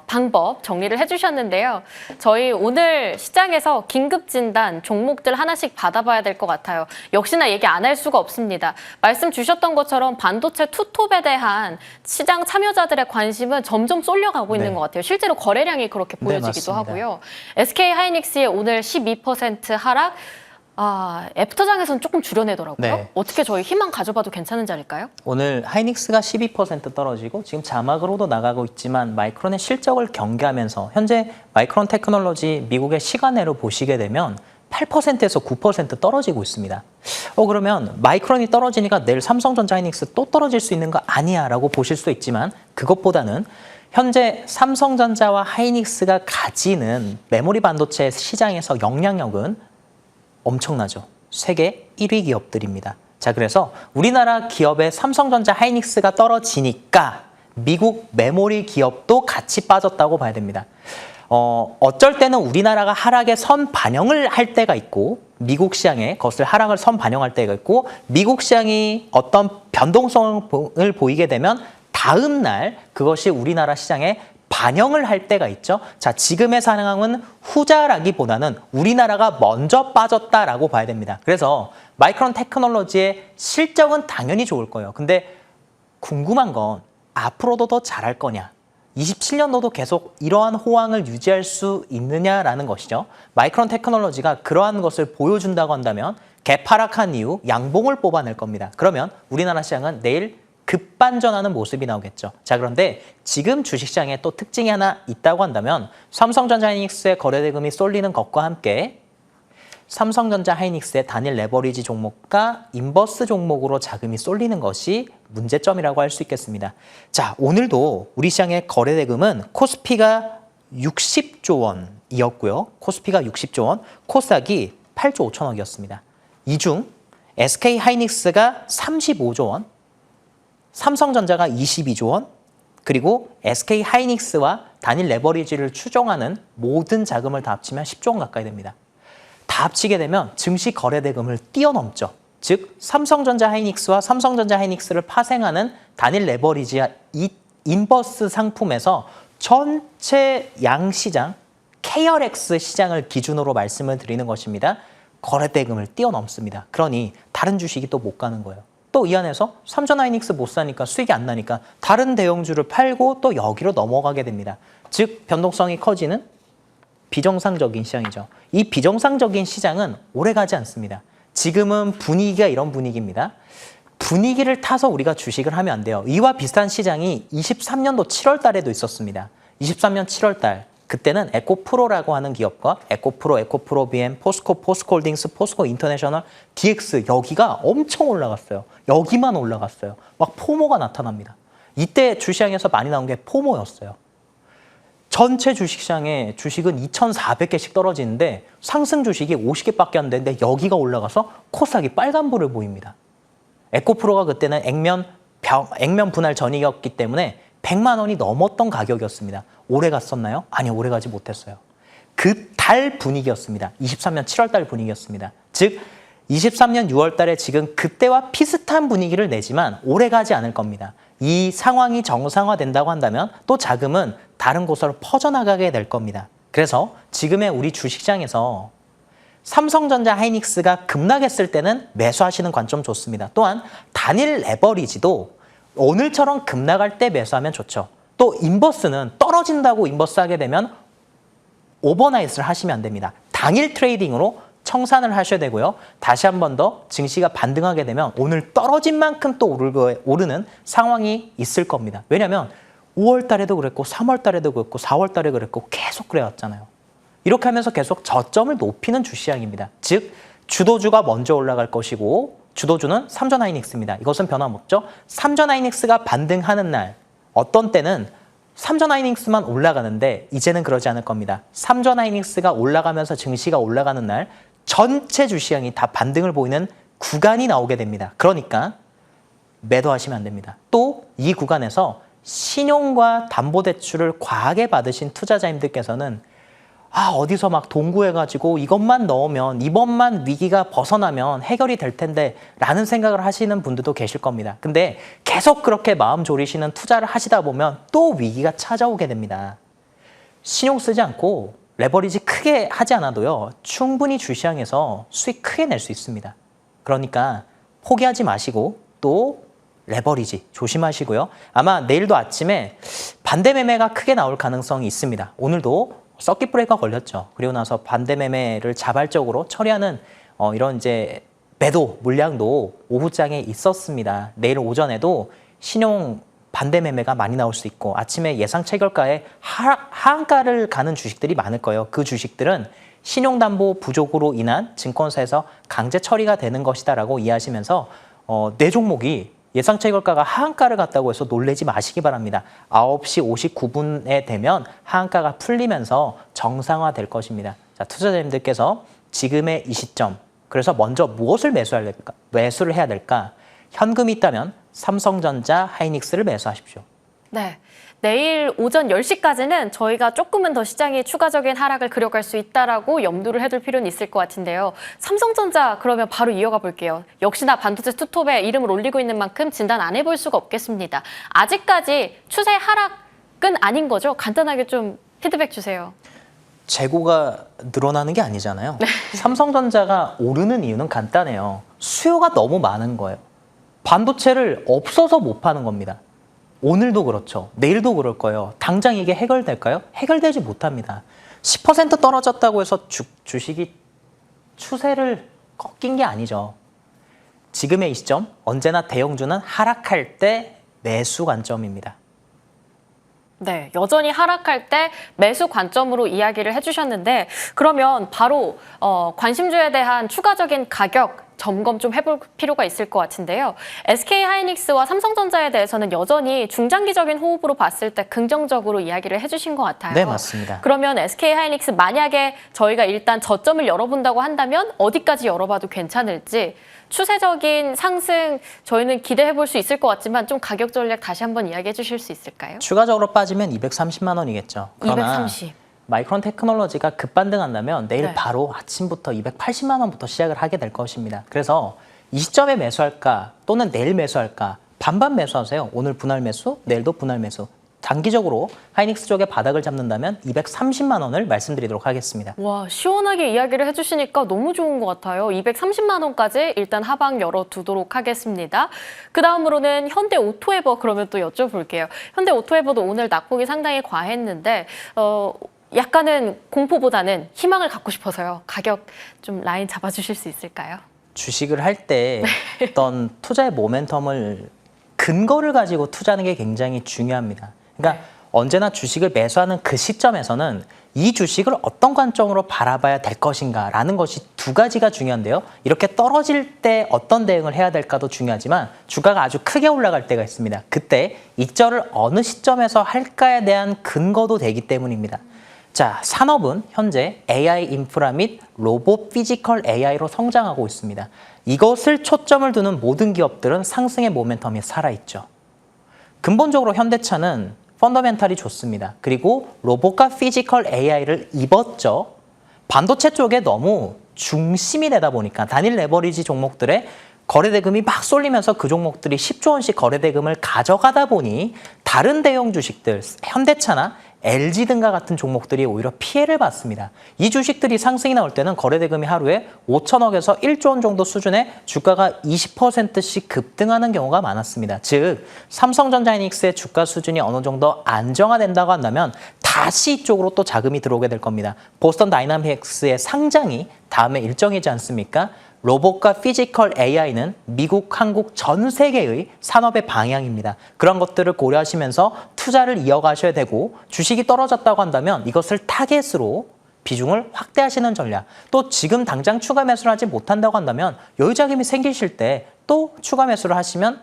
방법 정리를 해주셨는데요. 저희 오늘 시장에서 긴급 진단 종목들 하나씩 받아봐야 될 것 같아요. 역시나 얘기 안 할 수가 없습니다. 말씀 주셨던 것처럼 반도체 투톱에 대한 시장 참여자들의 관심은 점점 쏠려가고 있는 것 같아요. 실제로 거래량이 그렇게 보여지기도 하고요. SK 하이닉스의 오늘 12% 하락. 애프터장에서는 조금 줄여내더라고요. 네. 어떻게 저희 희망 가져봐도 괜찮은 자리일까요? 오늘 하이닉스가 12% 떨어지고 지금 자막으로도 나가고 있지만 마이크론의 실적을 경계하면서 현재 마이크론 테크놀로지 미국의 시간외로 보시게 되면 8%에서 9% 떨어지고 있습니다. 그러면 마이크론이 떨어지니까 내일 삼성전자 하이닉스 또 떨어질 수 있는 거 아니야 라고 보실 수도 있지만 그것보다는 현재 삼성전자와 하이닉스가 가지는 메모리 반도체 시장에서 영향력은 엄청나죠. 세계 1위 기업들입니다. 자, 그래서 우리나라 기업의 삼성전자 하이닉스가 떨어지니까 미국 메모리 기업도 같이 빠졌다고 봐야 됩니다. 어쩔 때는 우리나라가 하락에 선 반영을 할 때가 있고 미국 시장에 그것을 하락을 선 반영할 때가 있고 미국 시장이 어떤 변동성을 보이게 되면 다음 날 그것이 우리나라 시장에 반영을 할 때가 있죠. 자, 지금의 상황은 후자라기보다는 우리나라가 먼저 빠졌다라고 봐야 됩니다. 그래서 마이크론 테크놀로지의 실적은 당연히 좋을 거예요. 근데 궁금한 건 앞으로도 더 잘할 거냐, 27년도도 계속 이러한 호황을 유지할 수 있느냐라는 것이죠. 마이크론 테크놀로지가 그러한 것을 보여준다고 한다면 갭 하락한 이후 양봉을 뽑아낼 겁니다. 그러면 우리나라 시장은 내일 급반전하는 모습이 나오겠죠. 자, 그런데 지금 주식시장에 또 특징이 하나 있다고 한다면 삼성전자 하이닉스의 거래대금이 쏠리는 것과 함께 삼성전자 하이닉스의 단일 레버리지 종목과 인버스 종목으로 자금이 쏠리는 것이 문제점이라고 할 수 있겠습니다. 자, 오늘도 우리 시장의 거래대금은 코스피가 60조 원이었고요. 코스피가 60조 원, 코스닥이 8조 5천억이었습니다. 이 중 SK 하이닉스가 35조 원, 삼성전자가 22조 원, 그리고 SK 하이닉스와 단일 레버리지를 추종하는 모든 자금을 다 합치면 10조 원 가까이 됩니다. 다 합치게 되면 증시 거래대금을 뛰어넘죠. 즉 삼성전자 하이닉스와 삼성전자 하이닉스를 파생하는 단일 레버리지와 인버스 상품에서 전체 양시장 KRX 시장을 기준으로 말씀을 드리는 것입니다. 거래대금을 뛰어넘습니다. 그러니 다른 주식이 또 못 가는 거예요. 또 이 안에서 삼전 하이닉스 못 사니까 수익이 안 나니까 다른 대형주를 팔고 또 여기로 넘어가게 됩니다. 즉 변동성이 커지는 비정상적인 시장이죠. 이 비정상적인 시장은 오래가지 않습니다. 지금은 분위기가 이런 분위기입니다. 분위기를 타서 우리가 주식을 하면 안 돼요. 이와 비슷한 시장이 23년도 7월 달에도 있었습니다. 23년 7월 달 그때는 에코프로라고 하는 기업과 에코프로, 에코프로 BM, 포스코, 포스코홀딩스, 포스코 인터내셔널, DX 여기가 엄청 올라갔어요. 여기만 올라갔어요. 막 포모가 나타납니다. 이때 주시장에서 많이 나온 게 포모였어요. 전체 주식시장에 주식은 2,400개씩 떨어지는데 상승 주식이 50개밖에 안 되는데 여기가 올라가서 코스닥이 빨간불을 보입니다. 에코프로가 그때는 액면 분할 전이었기 때문에 100만 원이 넘었던 가격이었습니다. 오래 갔었나요? 아니요, 오래 가지 못했어요. 그 달 분위기였습니다. 23년 7월 달 분위기였습니다. 즉 23년 6월 달에 지금 그때와 비슷한 분위기를 내지만 오래 가지 않을 겁니다. 이 상황이 정상화된다고 한다면 또 자금은 다른 곳으로 퍼져나가게 될 겁니다. 그래서 지금의 우리 주식시장에서 삼성전자 하이닉스가 급락했을 때는 매수하시는 관점 좋습니다. 또한 단일 레버리지도 오늘처럼 급락할 때 매수하면 좋죠. 또 인버스는 떨어진다고 인버스 하게 되면 오버나잇을 하시면 안 됩니다. 당일 트레이딩으로 청산을 하셔야 되고요. 다시 한 번 더 증시가 반등하게 되면 오늘 떨어진 만큼 또 오르는 상황이 있을 겁니다. 왜냐하면 5월 달에도 그랬고 3월 달에도 그랬고 4월 달에 그랬고 계속 그래왔잖아요. 이렇게 하면서 계속 저점을 높이는 주시장입니다. 즉 주도주가 먼저 올라갈 것이고 주도주는 삼전 하이닉스입니다. 이것은 변함없죠. 삼전 하이닉스가 반등하는 날 어떤 때는 삼전 하이닉스만 올라가는데 이제는 그러지 않을 겁니다. 삼전 하이닉스가 올라가면서 증시가 올라가는 날 전체 주시장이 다 반등을 보이는 구간이 나오게 됩니다. 그러니까 매도하시면 안 됩니다. 또 이 구간에서 신용과 담보대출을 과하게 받으신 투자자님들께서는 어디서 막 동구해가지고 이것만 넣으면 이번만 위기가 벗어나면 해결이 될 텐데 라는 생각을 하시는 분들도 계실 겁니다. 근데 계속 그렇게 마음 졸이시는 투자를 하시다 보면 또 위기가 찾아오게 됩니다. 신용 쓰지 않고 레버리지 크게 하지 않아도요. 충분히 주시장에서 수익 크게 낼 수 있습니다. 그러니까 포기하지 마시고 또 레버리지 조심하시고요. 아마 내일도 아침에 반대 매매가 크게 나올 가능성이 있습니다. 오늘도 서킷 브레이커가 걸렸죠. 그리고 나서 반대 매매를 자발적으로 처리하는 이런 이제 매도 물량도 오후장에 있었습니다. 내일 오전에도 신용 반대 매매가 많이 나올 수 있고 아침에 예상 체결가에 하한가를 가는 주식들이 많을 거예요. 그 주식들은 신용담보 부족으로 인한 증권사에서 강제 처리가 되는 것이다라고 이해하시면서 네 종목이 예상 체결가가 하한가를 갔다고 해서 놀라지 마시기 바랍니다. 9시 59분에 되면 하한가가 풀리면서 정상화될 것입니다. 자, 투자자님들께서 지금의 이 시점, 그래서 먼저 무엇을 매수를 해야 될까? 현금이 있다면 삼성전자 하이닉스를 매수하십시오. 네. 내일 오전 10시까지는 저희가 조금은 더 시장이 추가적인 하락을 그려갈 수 있다라고 염두를 해둘 필요는 있을 것 같은데요. 삼성전자 그러면 바로 이어가 볼게요. 역시나 반도체 투톱에 이름을 올리고 있는 만큼 진단 안 해볼 수가 없겠습니다. 아직까지 추세 하락은 아닌 거죠? 간단하게 좀 피드백 주세요. 재고가 늘어나는 게 아니잖아요. 삼성전자가 오르는 이유는 간단해요. 수요가 너무 많은 거예요. 반도체를 없어서 못 파는 겁니다. 오늘도 그렇죠. 내일도 그럴 거예요. 당장 이게 해결될까요? 해결되지 못합니다. 10% 떨어졌다고 해서 주식이 추세를 꺾인 게 아니죠. 지금의 이 시점, 언제나 대형주는 하락할 때 매수 관점입니다. 네, 여전히 하락할 때 매수 관점으로 이야기를 해주셨는데 그러면 바로 관심주에 대한 추가적인 가격 점검 좀 해볼 필요가 있을 것 같은데요. SK하이닉스와 삼성전자에 대해서는 여전히 중장기적인 호흡으로 봤을 때 긍정적으로 이야기를 해주신 것 같아요. 네, 맞습니다. 그러면 SK하이닉스 만약에 저희가 일단 저점을 열어본다고 한다면 어디까지 열어봐도 괜찮을지 추세적인 상승 저희는 기대해 볼 수 있을 것 같지만 좀 가격 전략 다시 한번 이야기해 주실 수 있을까요? 추가적으로 빠지면 230만 원이겠죠. 그러나 230. 마이크론 테크놀로지가 급반등한다면 내일 네. 바로 아침부터 280만 원부터 시작을 하게 될 것입니다. 그래서 이 시점에 매수할까 또는 내일 매수할까 반반 매수하세요. 오늘 분할 매수, 내일도 분할 매수. 단기적으로 하이닉스 쪽에 바닥을 잡는다면 230만 원을 말씀드리도록 하겠습니다. 와, 시원하게 이야기를 해주시니까 너무 좋은 것 같아요. 230만 원까지 일단 하방 열어두도록 하겠습니다. 그 다음으로는 현대오토에버 그러면 또 여쭤볼게요. 현대오토에버도 오늘 낙폭이 상당히 과했는데 약간은 공포보다는 희망을 갖고 싶어서요. 가격 좀 라인 잡아주실 수 있을까요? 주식을 할 때 어떤 투자의 모멘텀을 근거를 가지고 투자하는 게 굉장히 중요합니다. 그러니까 언제나 주식을 매수하는 그 시점에서는 이 주식을 어떤 관점으로 바라봐야 될 것인가라는 것이 두 가지가 중요한데요. 이렇게 떨어질 때 어떤 대응을 해야 될까도 중요하지만 주가가 아주 크게 올라갈 때가 있습니다. 그때 이절을 어느 시점에서 할까에 대한 근거도 되기 때문입니다. 자, 산업은 현재 AI 인프라 및 로봇 피지컬 AI로 성장하고 있습니다. 이것을 초점을 두는 모든 기업들은 상승의 모멘텀이 살아있죠. 근본적으로 현대차는 펀더멘탈이 좋습니다. 그리고 로봇과 피지컬 AI를 입었죠. 반도체 쪽에 너무 중심이 되다 보니까 단일 레버리지 종목들의 거래대금이 막 쏠리면서 그 종목들이 10조 원씩 거래대금을 가져가다 보니 다른 대형 주식들, 현대차나 LG 등과 같은 종목들이 오히려 피해를 봤습니다. 이 주식들이 상승이 나올 때는 거래대금이 하루에 5천억에서 1조 원 정도 수준의 주가가 20%씩 급등하는 경우가 많았습니다. 즉, 삼성전자이닉스의 주가 수준이 어느 정도 안정화된다고 한다면 다시 이쪽으로 또 자금이 들어오게 될 겁니다. 보스턴 다이나믹스의 상장이 다음에 일정이지 않습니까? 로봇과 피지컬 AI는 미국, 한국 전 세계의 산업의 방향입니다. 그런 것들을 고려하시면서 투자를 이어가셔야 되고 주식이 떨어졌다고 한다면 이것을 타겟으로 비중을 확대하시는 전략. 또 지금 당장 추가 매수를 하지 못한다고 한다면 여유 자금이 생기실 때 또 추가 매수를 하시면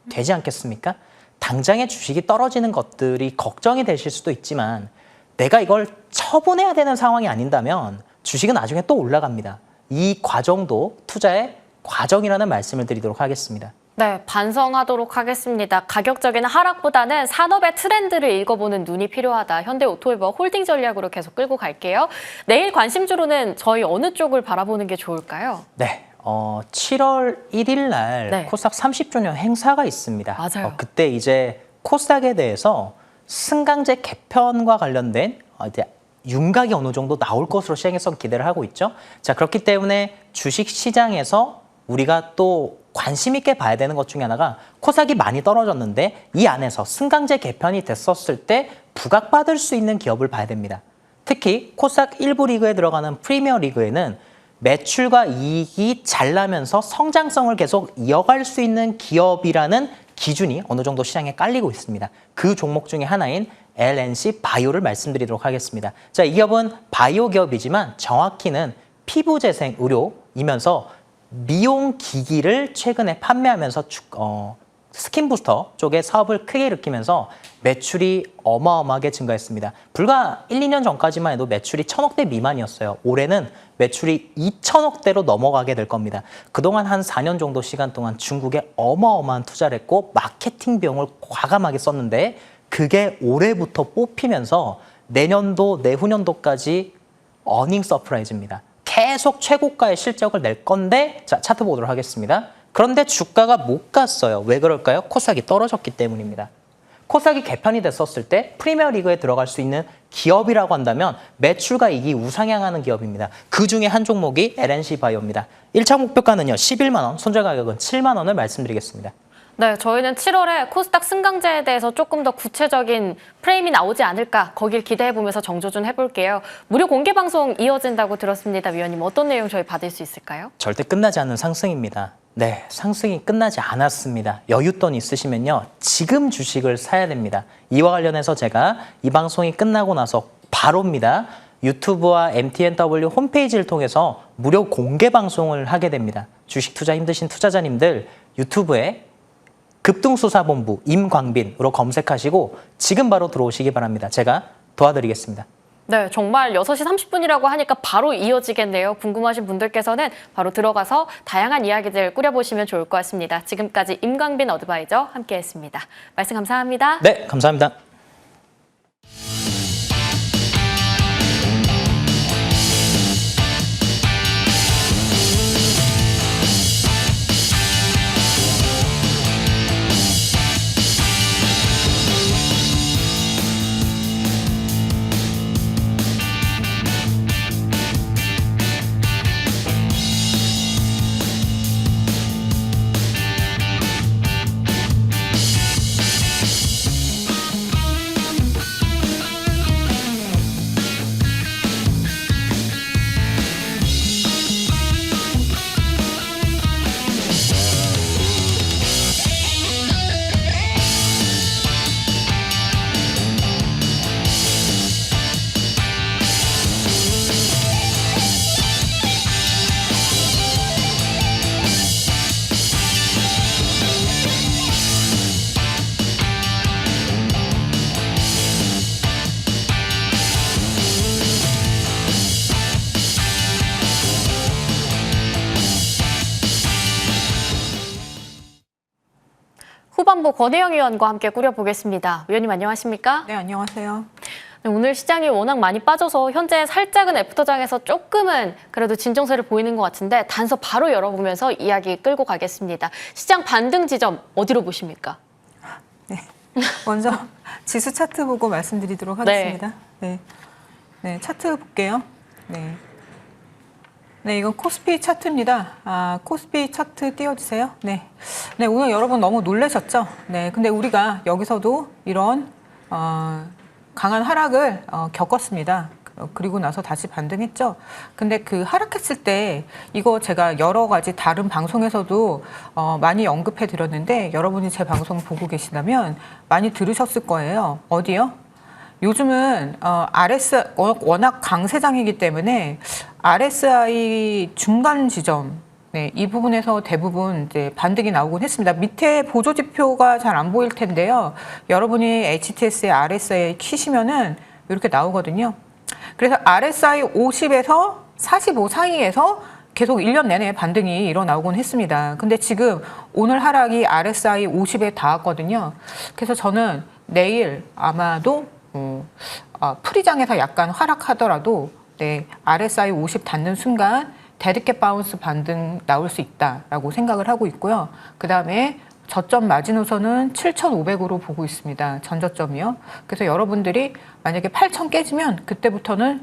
되지 않겠습니까? 당장의 주식이 떨어지는 것들이 걱정이 되실 수도 있지만 내가 이걸 처분해야 되는 상황이 아닌다면 주식은 나중에 또 올라갑니다. 이 과정도 투자의 과정이라는 말씀을 드리도록 하겠습니다. 네, 반성하도록 하겠습니다. 가격적인 하락보다는 산업의 트렌드를 읽어보는 눈이 필요하다. 현대오토에버 홀딩 전략으로 계속 끌고 갈게요. 내일 관심주로는 저희 어느 쪽을 바라보는 게 좋을까요? 네, 7월 1일 날 네. 코스닥 30주년 행사가 있습니다. 맞아요. 그때 이제 코스닥에 대해서 승강제 개편과 관련된 이제 윤곽이 어느 정도 나올 것으로 시장에서 기대를 하고 있죠. 자, 그렇기 때문에 주식 시장에서 우리가 또 관심 있게 봐야 되는 것 중에 하나가 코스닥이 많이 떨어졌는데 이 안에서 승강제 개편이 됐었을 때 부각받을 수 있는 기업을 봐야 됩니다. 특히 코스닥 1부 리그에 들어가는 프리미어 리그에는 매출과 이익이 잘 나면서 성장성을 계속 이어갈 수 있는 기업이라는 기준이 어느 정도 시장에 깔리고 있습니다. 그 종목 중에 하나인 LNC 바이오를 말씀드리도록 하겠습니다. 자, 이 기업은 바이오 기업이지만 정확히는 피부 재생 의료이면서 미용 기기를 최근에 판매하면서 스킨 부스터 쪽에 사업을 크게 일으키면서 매출이 어마어마하게 증가했습니다. 불과 1, 2년 전까지만 해도 매출이 1,000억대 미만이었어요. 올해는 매출이 2,000억대로 넘어가게 될 겁니다. 그동안 한 4년 정도 시간 동안 중국에 어마어마한 투자를 했고 마케팅 비용을 과감하게 썼는데 그게 올해부터 뽑히면서 내년도, 내후년도까지 어닝 서프라이즈입니다. 계속 최고가의 실적을 낼 건데 자, 차트 보도록 하겠습니다. 그런데 주가가 못 갔어요. 왜 그럴까요? 코스닥이 떨어졌기 때문입니다. 코스닥이 개편이 됐었을 때 프리미어 리그에 들어갈 수 있는 기업이라고 한다면 매출과 이익이 우상향하는 기업입니다. 그중에 한 종목이 LNC 바이오입니다. 1차 목표가는요 11만 원, 손절 가격은 7만 원을 말씀드리겠습니다. 네, 저희는 7월에 코스닥 승강제에 대해서 조금 더 구체적인 프레임이 나오지 않을까 거길 기대해보면서 정조준 해볼게요. 무료 공개 방송 이어진다고 들었습니다. 위원님, 어떤 내용 저희 받을 수 있을까요? 절대 끝나지 않는 상승입니다. 네, 상승이 끝나지 않았습니다. 여윳돈 있으시면요, 지금 주식을 사야 됩니다. 이와 관련해서 제가 이 방송이 끝나고 나서 바로입니다. 유튜브와 MTNW 홈페이지를 통해서 무료 공개 방송을 하게 됩니다. 주식 투자 힘드신 투자자님들 유튜브에 급등수사본부 임광빈으로 검색하시고 지금 바로 들어오시기 바랍니다. 제가 도와드리겠습니다. 네, 정말 6시 30분이라고 하니까 바로 이어지겠네요. 궁금하신 분들께서는 바로 들어가서 다양한 이야기들 꾸려보시면 좋을 것 같습니다. 지금까지 임광빈 어드바이저 함께했습니다. 말씀 감사합니다. 네, 감사합니다. 후반부 권혜영 위원과 함께 꾸려보겠습니다. 위원님 안녕하십니까? 네, 안녕하세요. 네, 오늘 시장이 워낙 많이 빠져서 현재 살짝은 애프터장에서 조금은 그래도 진정세를 보이는 것 같은데 단서 바로 열어보면서 이야기 끌고 가겠습니다. 시장 반등 지점 어디로 보십니까? 네, 먼저 지수 차트 보고 말씀드리도록 하겠습니다. 네, 네, 차트 볼게요. 네. 네, 이건 코스피 차트입니다. 코스피 차트 띄워주세요. 네. 네, 오늘 여러분 너무 놀라셨죠? 네, 근데 우리가 여기서도 이런, 강한 하락을 겪었습니다. 그리고 나서 다시 반등했죠. 근데 그 하락했을 때 이거 제가 여러 가지 다른 방송에서도 많이 언급해 드렸는데 여러분이 제 방송 보고 계시다면 많이 들으셨을 거예요. 어디요? 요즘은 RS 워낙 강세장이기 때문에 RSI 중간 지점, 네, 이 부분에서 대부분 이제 반등이 나오곤 했습니다. 밑에 보조 지표가 잘 안 보일 텐데요. 여러분이 HTS의 RSI 키시면은 이렇게 나오거든요. 그래서 RSI 50에서 45 사이에서 계속 1년 내내 반등이 일어나곤 했습니다. 근데 지금 오늘 하락이 RSI 50에 닿았거든요. 그래서 저는 내일 아마도 프리장에서 약간 하락하더라도 네, RSI 50 닿는 순간 데드캣 바운스 반등 나올 수 있다라고 생각을 하고 있고요. 그 다음에 저점 마지노선은 7,500으로 보고 있습니다. 전저점이요. 그래서 여러분들이 만약에 8,000 깨지면 그때부터는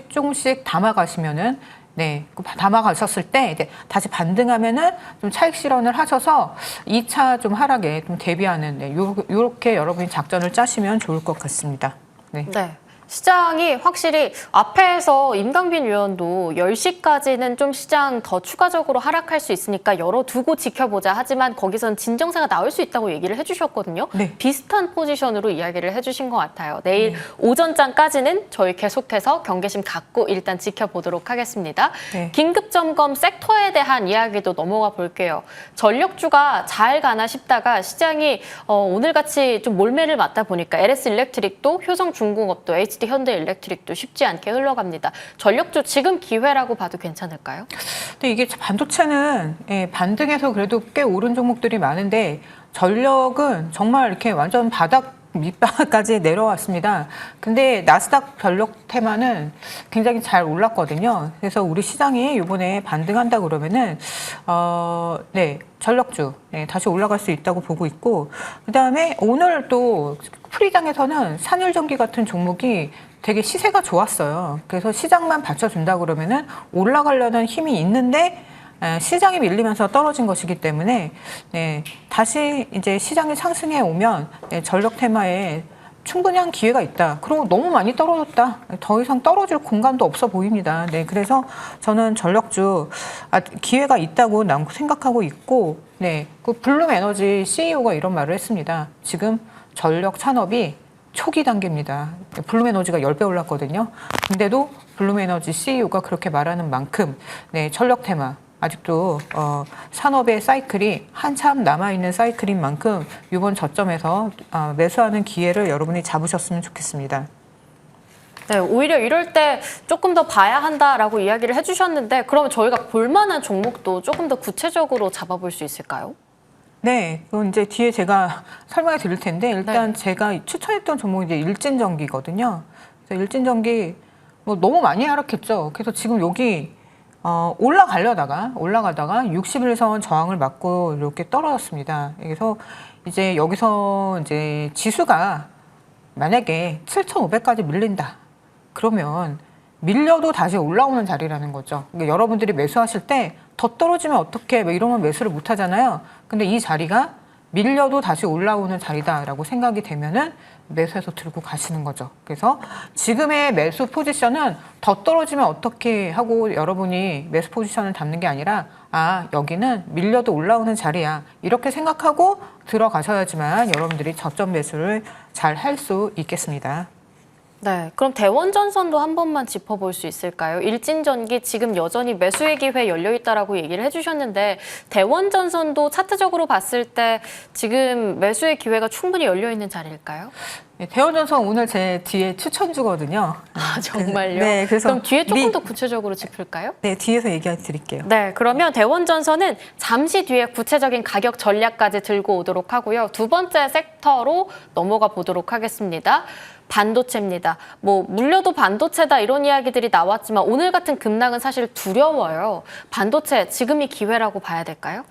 조금씩 담아가시면은 네, 담아가셨을 때 이제 다시 반등하면은 좀 차익 실현을 하셔서 2차 좀 하락에 좀 대비하는 네, 요렇게 여러분이 작전을 짜시면 좋을 것 같습니다. 네. 네. 시장이 확실히 앞에서 임강빈 위원도 10시까지는 좀 시장 더 추가적으로 하락할 수 있으니까 열어두고 지켜보자. 하지만 거기선 진정세가 나올 수 있다고 얘기를 해주셨거든요. 네. 비슷한 포지션으로 이야기를 해주신 것 같아요. 내일 오전장까지는 저희 계속해서 경계심 갖고 일단 지켜보도록 하겠습니다. 네. 긴급점검 섹터에 대한 이야기도 넘어가 볼게요. 전력주가 잘 가나 싶다가 시장이 오늘같이 좀 몰매를 맞다 보니까 LS 일렉트릭도 효성중공업도 HD 현대일렉트릭도 쉽지 않게 흘러갑니다. 전력주 지금 기회라고 봐도 괜찮을까요? 근데 이게 반도체는 예, 반등해서 그래도 꽤 오른 종목들이 많은데 전력은 정말 이렇게 완전 바닥 밑바닥까지 내려왔습니다. 근데 나스닥 전력 테마는 굉장히 잘 올랐거든요. 그래서 우리 시장이 이번에 반등한다 그러면은 네, 전력주 다시 올라갈 수 있다고 보고 있고, 그다음에 오늘 또 프리장에서는 산일전기 같은 종목이 되게 시세가 좋았어요. 그래서 시장만 받쳐준다 그러면은 올라가려는 힘이 있는데 시장이 밀리면서 떨어진 것이기 때문에 다시 이제 시장이 상승해 오면 전력 테마에 충분한 기회가 있다. 그리고 너무 많이 떨어졌다. 더 이상 떨어질 공간도 없어 보입니다. 그래서 저는 전력주 기회가 있다고 생각하고 있고, 그 블룸에너지 CEO가 이런 말을 했습니다. 지금 전력 산업이 초기 단계입니다. 블룸에너지가 10배 올랐거든요. 근데도 블룸에너지 CEO가 그렇게 말하는 만큼 전력 테마 아직도 산업의 사이클이 한참 남아있는 사이클인 만큼 이번 저점에서 매수하는 기회를 여러분이 잡으셨으면 좋겠습니다. 네, 오히려 이럴 때 조금 더 봐야 한다라고 이야기를 해주셨는데, 그러면 저희가 볼만한 종목도 조금 더 구체적으로 잡아볼 수 있을까요? 네, 그건 이제 뒤에 제가 설명해 드릴 텐데, 일단 제가 추천했던 종목이 이제 일진전기거든요. 그래서 일진전기 너무 많이 하락했죠. 그래서 지금 여기 올라가다가 61선 저항을 맞고 이렇게 떨어졌습니다. 그래서 이제 여기서 이제 지수가 만약에 7,500까지 밀린다. 그러면 밀려도 다시 올라오는 자리라는 거죠. 그러니까 여러분들이 매수하실 때 더 떨어지면 어떻게 이러면 매수를 못 하잖아요. 근데 이 자리가 밀려도 다시 올라오는 자리다라고 생각이 되면은 매수해서 들고 가시는 거죠. 그래서 지금의 매수 포지션은 더 떨어지면 어떻게 하고 여러분이 매수 포지션을 잡는 게 아니라 여기는 밀려도 올라오는 자리야. 이렇게 생각하고 들어가셔야지만 여러분들이 저점 매수를 잘 할 수 있겠습니다. 네, 그럼 대원전선도 한 번만 짚어볼 수 있을까요? 일진전기 지금 여전히 매수의 기회 열려있다라고 얘기를 해주셨는데, 대원전선도 차트적으로 봤을 때 지금 매수의 기회가 충분히 열려있는 자리일까요? 대원전선 오늘 제 뒤에 추천주거든요. 정말요? 네, 그래서 그럼 뒤에 조금 더 구체적으로 짚을까요? 네, 뒤에서 얘기해 드릴게요. 네, 그러면 대원전선은 잠시 뒤에 구체적인 가격 전략까지 들고 오도록 하고요. 두 번째 섹터로 넘어가 보도록 하겠습니다. 반도체입니다. 물려도 반도체다 이런 이야기들이 나왔지만 오늘 같은 급락은 사실 두려워요. 반도체 지금이 기회라고 봐야 될까요?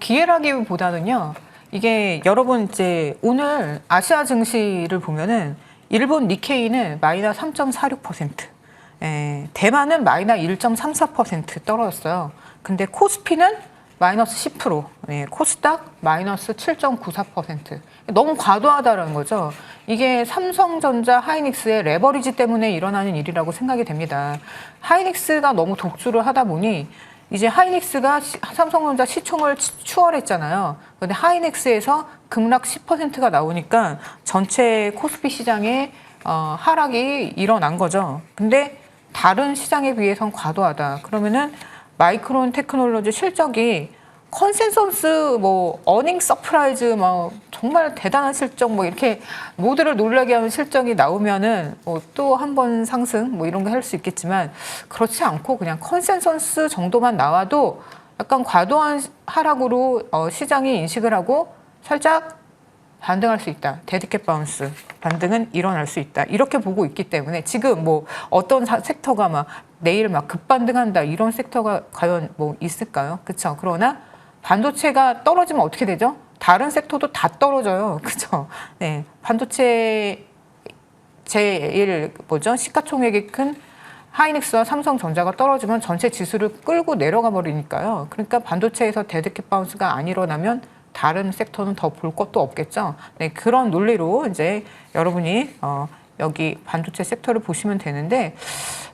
기회라기보다는요. 이게 여러분 이제 오늘 아시아 증시를 보면은 일본 니케이는 마이너스 3.46%, 대만은 마이너스 1.34% 떨어졌어요. 근데 코스피는 마이너스 10%, 코스닥 마이너스 7.94%. 너무 과도하다는 거죠. 이게 삼성전자, 하이닉스의 레버리지 때문에 일어나는 일이라고 생각이 됩니다. 하이닉스가 너무 독주를 하다 보니 이제 하이닉스가 삼성전자 시총을 추월했잖아요. 그런데 하이닉스에서 급락 10%가 나오니까 전체 코스피 시장에 하락이 일어난 거죠. 근데 다른 시장에 비해선 과도하다. 그러면은 마이크론 테크놀로지 실적이 컨센서스 어닝 서프라이즈 정말 대단한 실적 이렇게 모두를 놀라게 하는 실적이 나오면은 또 한 번 상승 이런 거 할 수 있겠지만, 그렇지 않고 그냥 컨센서스 정도만 나와도 약간 과도한 하락으로 시장이 인식을 하고 살짝 반등할 수 있다. 데드캣 바운스 반등은 일어날 수 있다. 이렇게 보고 있기 때문에 지금 어떤 섹터가 내일 급반등한다 이런 섹터가 과연 있을까요? 그렇죠. 그러나 반도체가 떨어지면 어떻게 되죠? 다른 섹터도 다 떨어져요. 그렇죠. 네. 반도체 제일 시가총액이 큰 하이닉스와 삼성전자가 떨어지면 전체 지수를 끌고 내려가 버리니까요. 그러니까 반도체에서 데드캣 바운스가 안 일어나면 다른 섹터는 더 볼 것도 없겠죠. 네, 그런 논리로 이제 여러분이 여기 반도체 섹터를 보시면 되는데,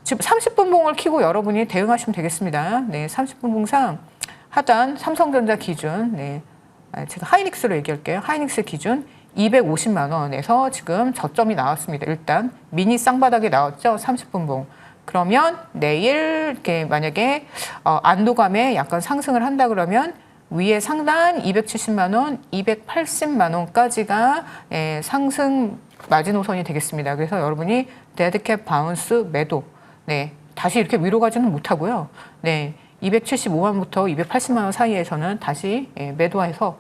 지금 30분 봉을 켜고 여러분이 대응하시면 되겠습니다. 네, 30분 봉상 하단 삼성전자 기준, 제가 하이닉스로 얘기할게요. 하이닉스 기준 250만 원에서 지금 저점이 나왔습니다. 일단 미니 쌍바닥에 나왔죠. 30분 봉. 그러면 내일 이렇게 만약에 안도감에 약간 상승을 한다 그러면 위에 상단 270만 원, 280만 원까지가 상승 마지노선이 되겠습니다. 그래서 여러분이 데드캣 바운스 매도, 다시 이렇게 위로 가지는 못하고요. 275만부터 280만 원 사이에서는 다시 매도해서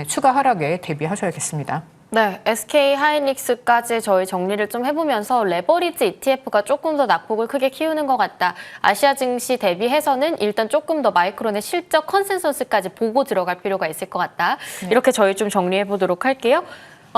추가 하락에 대비하셔야겠습니다. 네, SK 하이닉스까지 저희 정리를 좀 해보면서 레버리지 ETF가 조금 더 낙폭을 크게 키우는 것 같다. 아시아 증시 대비해서는 일단 조금 더 마이크론의 실적 컨센서스까지 보고 들어갈 필요가 있을 것 같다. 이렇게 저희 좀 정리해보도록 할게요.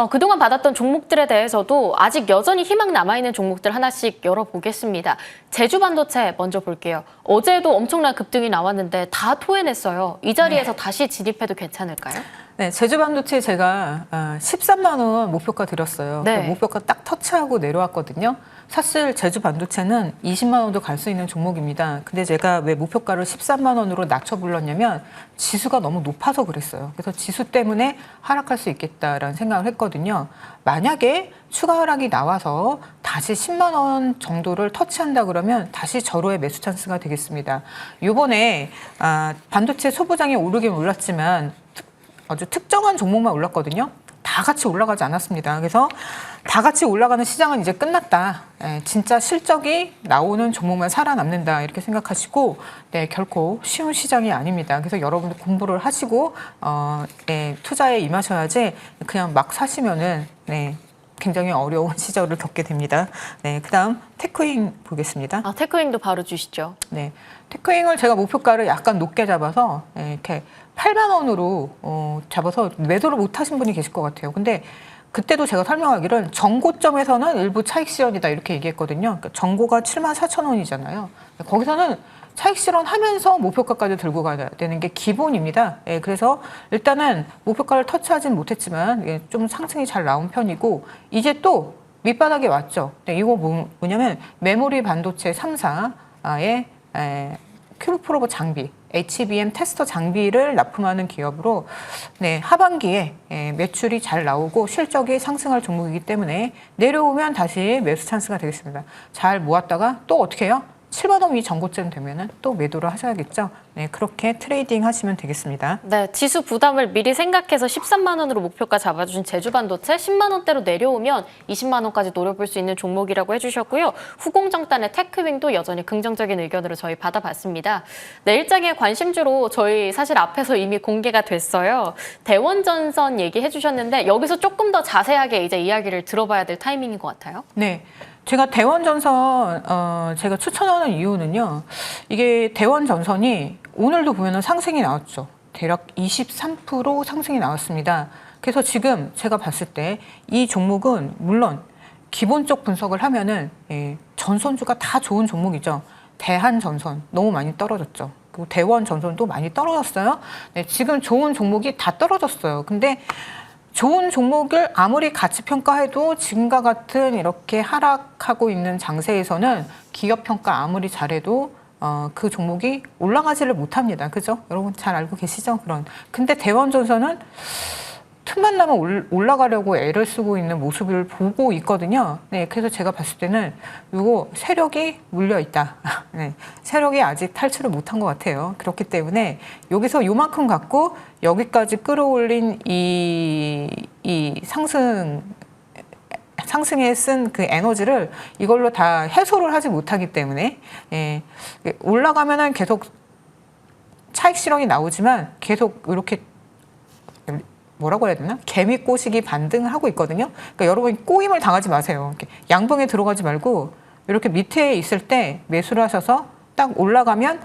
그동안 받았던 종목들에 대해서도 아직 여전히 희망 남아있는 종목들 하나씩 열어보겠습니다. 제주반도체 먼저 볼게요. 어제도 엄청난 급등이 나왔는데 다 토해냈어요. 이 자리에서 다시 진입해도 괜찮을까요? 네, 제주반도체 제가 13만 원 목표가 드렸어요. 네. 그 목표가 딱 터치하고 내려왔거든요. 사실 제주반도체는 20만 원도 갈 수 있는 종목입니다. 근데 제가 왜 목표가를 13만 원으로 낮춰 불렀냐면 지수가 너무 높아서 그랬어요. 그래서 지수 때문에 하락할 수 있겠다라는 생각을 했거든요. 만약에 추가 하락이 나와서 다시 10만 원 정도를 터치한다 그러면 다시 절호의 매수 찬스가 되겠습니다. 이번에 반도체 소부장이 오르긴 올랐지만 아주 특정한 종목만 올랐거든요. 다 같이 올라가지 않았습니다. 그래서 다 같이 올라가는 시장은 이제 끝났다. 진짜 실적이 나오는 종목만 살아남는다. 이렇게 생각하시고 네, 결코 쉬운 시장이 아닙니다. 그래서 여러분들 공부를 하시고 투자에 임하셔야지 그냥 막 사시면은 굉장히 어려운 시절을 겪게 됩니다. 네, 그다음 테크잉 보겠습니다. 테크잉도 바로 주시죠. 네, 테크잉을 제가 목표가를 약간 높게 잡아서 이렇게 8만 원으로 잡아서 매도를 못 하신 분이 계실 것 같아요. 근데 그때도 제가 설명하기를 정고점에서는 일부 차익 실현이다 이렇게 얘기했거든요. 그러니까 정고가 7만 4천 원이잖아요. 거기서는 차익 실현하면서 목표가까지 들고 가야 되는 게 기본입니다. 그래서 일단은 목표가를 터치하지는 못했지만 좀 상승이 잘 나온 편이고 이제 또 밑바닥에 왔죠. 이거 뭐냐면 메모리 반도체 3사의 큐브프로버 장비, HBM 테스터 장비를 납품하는 기업으로 하반기에 매출이 잘 나오고 실적이 상승할 종목이기 때문에 내려오면 다시 매수 찬스가 되겠습니다. 잘 모았다가 또 어떻게 해요? 7만 원 위 전고점 되면은 또 매도를 하셔야겠죠. 네, 그렇게 트레이딩 하시면 되겠습니다. 네, 지수 부담을 미리 생각해서 13만 원으로 목표가 잡아주신 제주반도체 10만 원대로 내려오면 20만 원까지 노려볼 수 있는 종목이라고 해주셨고요. 후공정단의 테크윙도 여전히 긍정적인 의견으로 저희 받아봤습니다. 내일장의 관심주로 저희 사실 앞에서 이미 공개가 됐어요. 대원전선 얘기해 주셨는데 여기서 조금 더 자세하게 이제 이야기를 들어봐야 될 타이밍인 것 같아요. 네. 제가 대원전선 제가 추천하는 이유는요. 이게 대원전선이 오늘도 보면은 상승이 나왔죠. 대략 23% 상승이 나왔습니다. 그래서 지금 제가 봤을 때 이 종목은 물론 기본적 분석을 하면은 전선주가 다 좋은 종목이죠. 대한전선 너무 많이 떨어졌죠. 그리고 대원전선도 많이 떨어졌어요. 네, 지금 좋은 종목이 다 떨어졌어요. 근데 좋은 종목을 아무리 가치 평가해도 지금과 같은 이렇게 하락하고 있는 장세에서는 기업 평가 아무리 잘해도 그 종목이 올라가지를 못합니다. 그죠? 여러분 잘 알고 계시죠? 근데 대원전선은 틈만 나면 올라가려고 애를 쓰고 있는 모습을 보고 있거든요. 네, 그래서 제가 봤을 때는 이거 세력이 물려 있다. 네, 세력이 아직 탈출을 못한 것 같아요. 그렇기 때문에 여기서 요만큼 갖고 여기까지 끌어올린 이 상승에 쓴 그 에너지를 이걸로 다 해소를 하지 못하기 때문에 올라가면은 계속 차익 실현이 나오지만 계속 이렇게 뭐라고 해야 되나? 개미 꼬시기 반등을 하고 있거든요. 그러니까 여러분이 꼬임을 당하지 마세요. 이렇게 양봉에 들어가지 말고 이렇게 밑에 있을 때 매수를 하셔서 딱 올라가면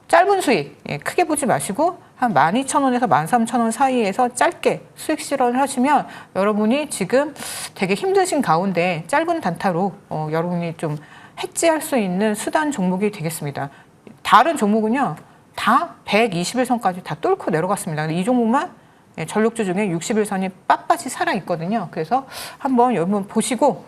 짧은 수익, 크게 보지 마시고 한 12,000원에서 13,000원 사이에서 짧게 수익 실현을 하시면 여러분이 지금 되게 힘드신 가운데 짧은 단타로 여러분이 좀 해지할 수 있는 수단 종목이 되겠습니다. 다른 종목은요. 다 121선까지 다 뚫고 내려갔습니다. 이 종목만 전력주 중에 60일선이 빳빳이 살아있거든요. 그래서 한번 여러분 보시고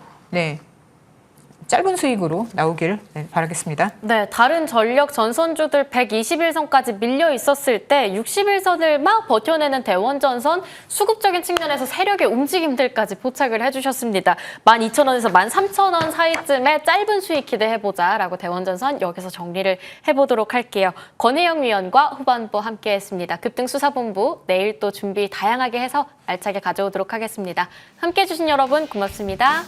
짧은 수익으로 나오길 바라겠습니다. 네, 다른 전력 전선주들 121선까지 밀려 있었을 때 61선을 막 버텨내는 대원전선 수급적인 측면에서 세력의 움직임들까지 포착을 해주셨습니다. 12,000원에서 13,000원 사이쯤에 짧은 수익 기대해보자라고 대원전선 여기서 정리를 해보도록 할게요. 권혜영 위원과 후반부 함께했습니다. 급등수사본부 내일 또 준비 다양하게 해서 알차게 가져오도록 하겠습니다. 함께해 주신 여러분 고맙습니다.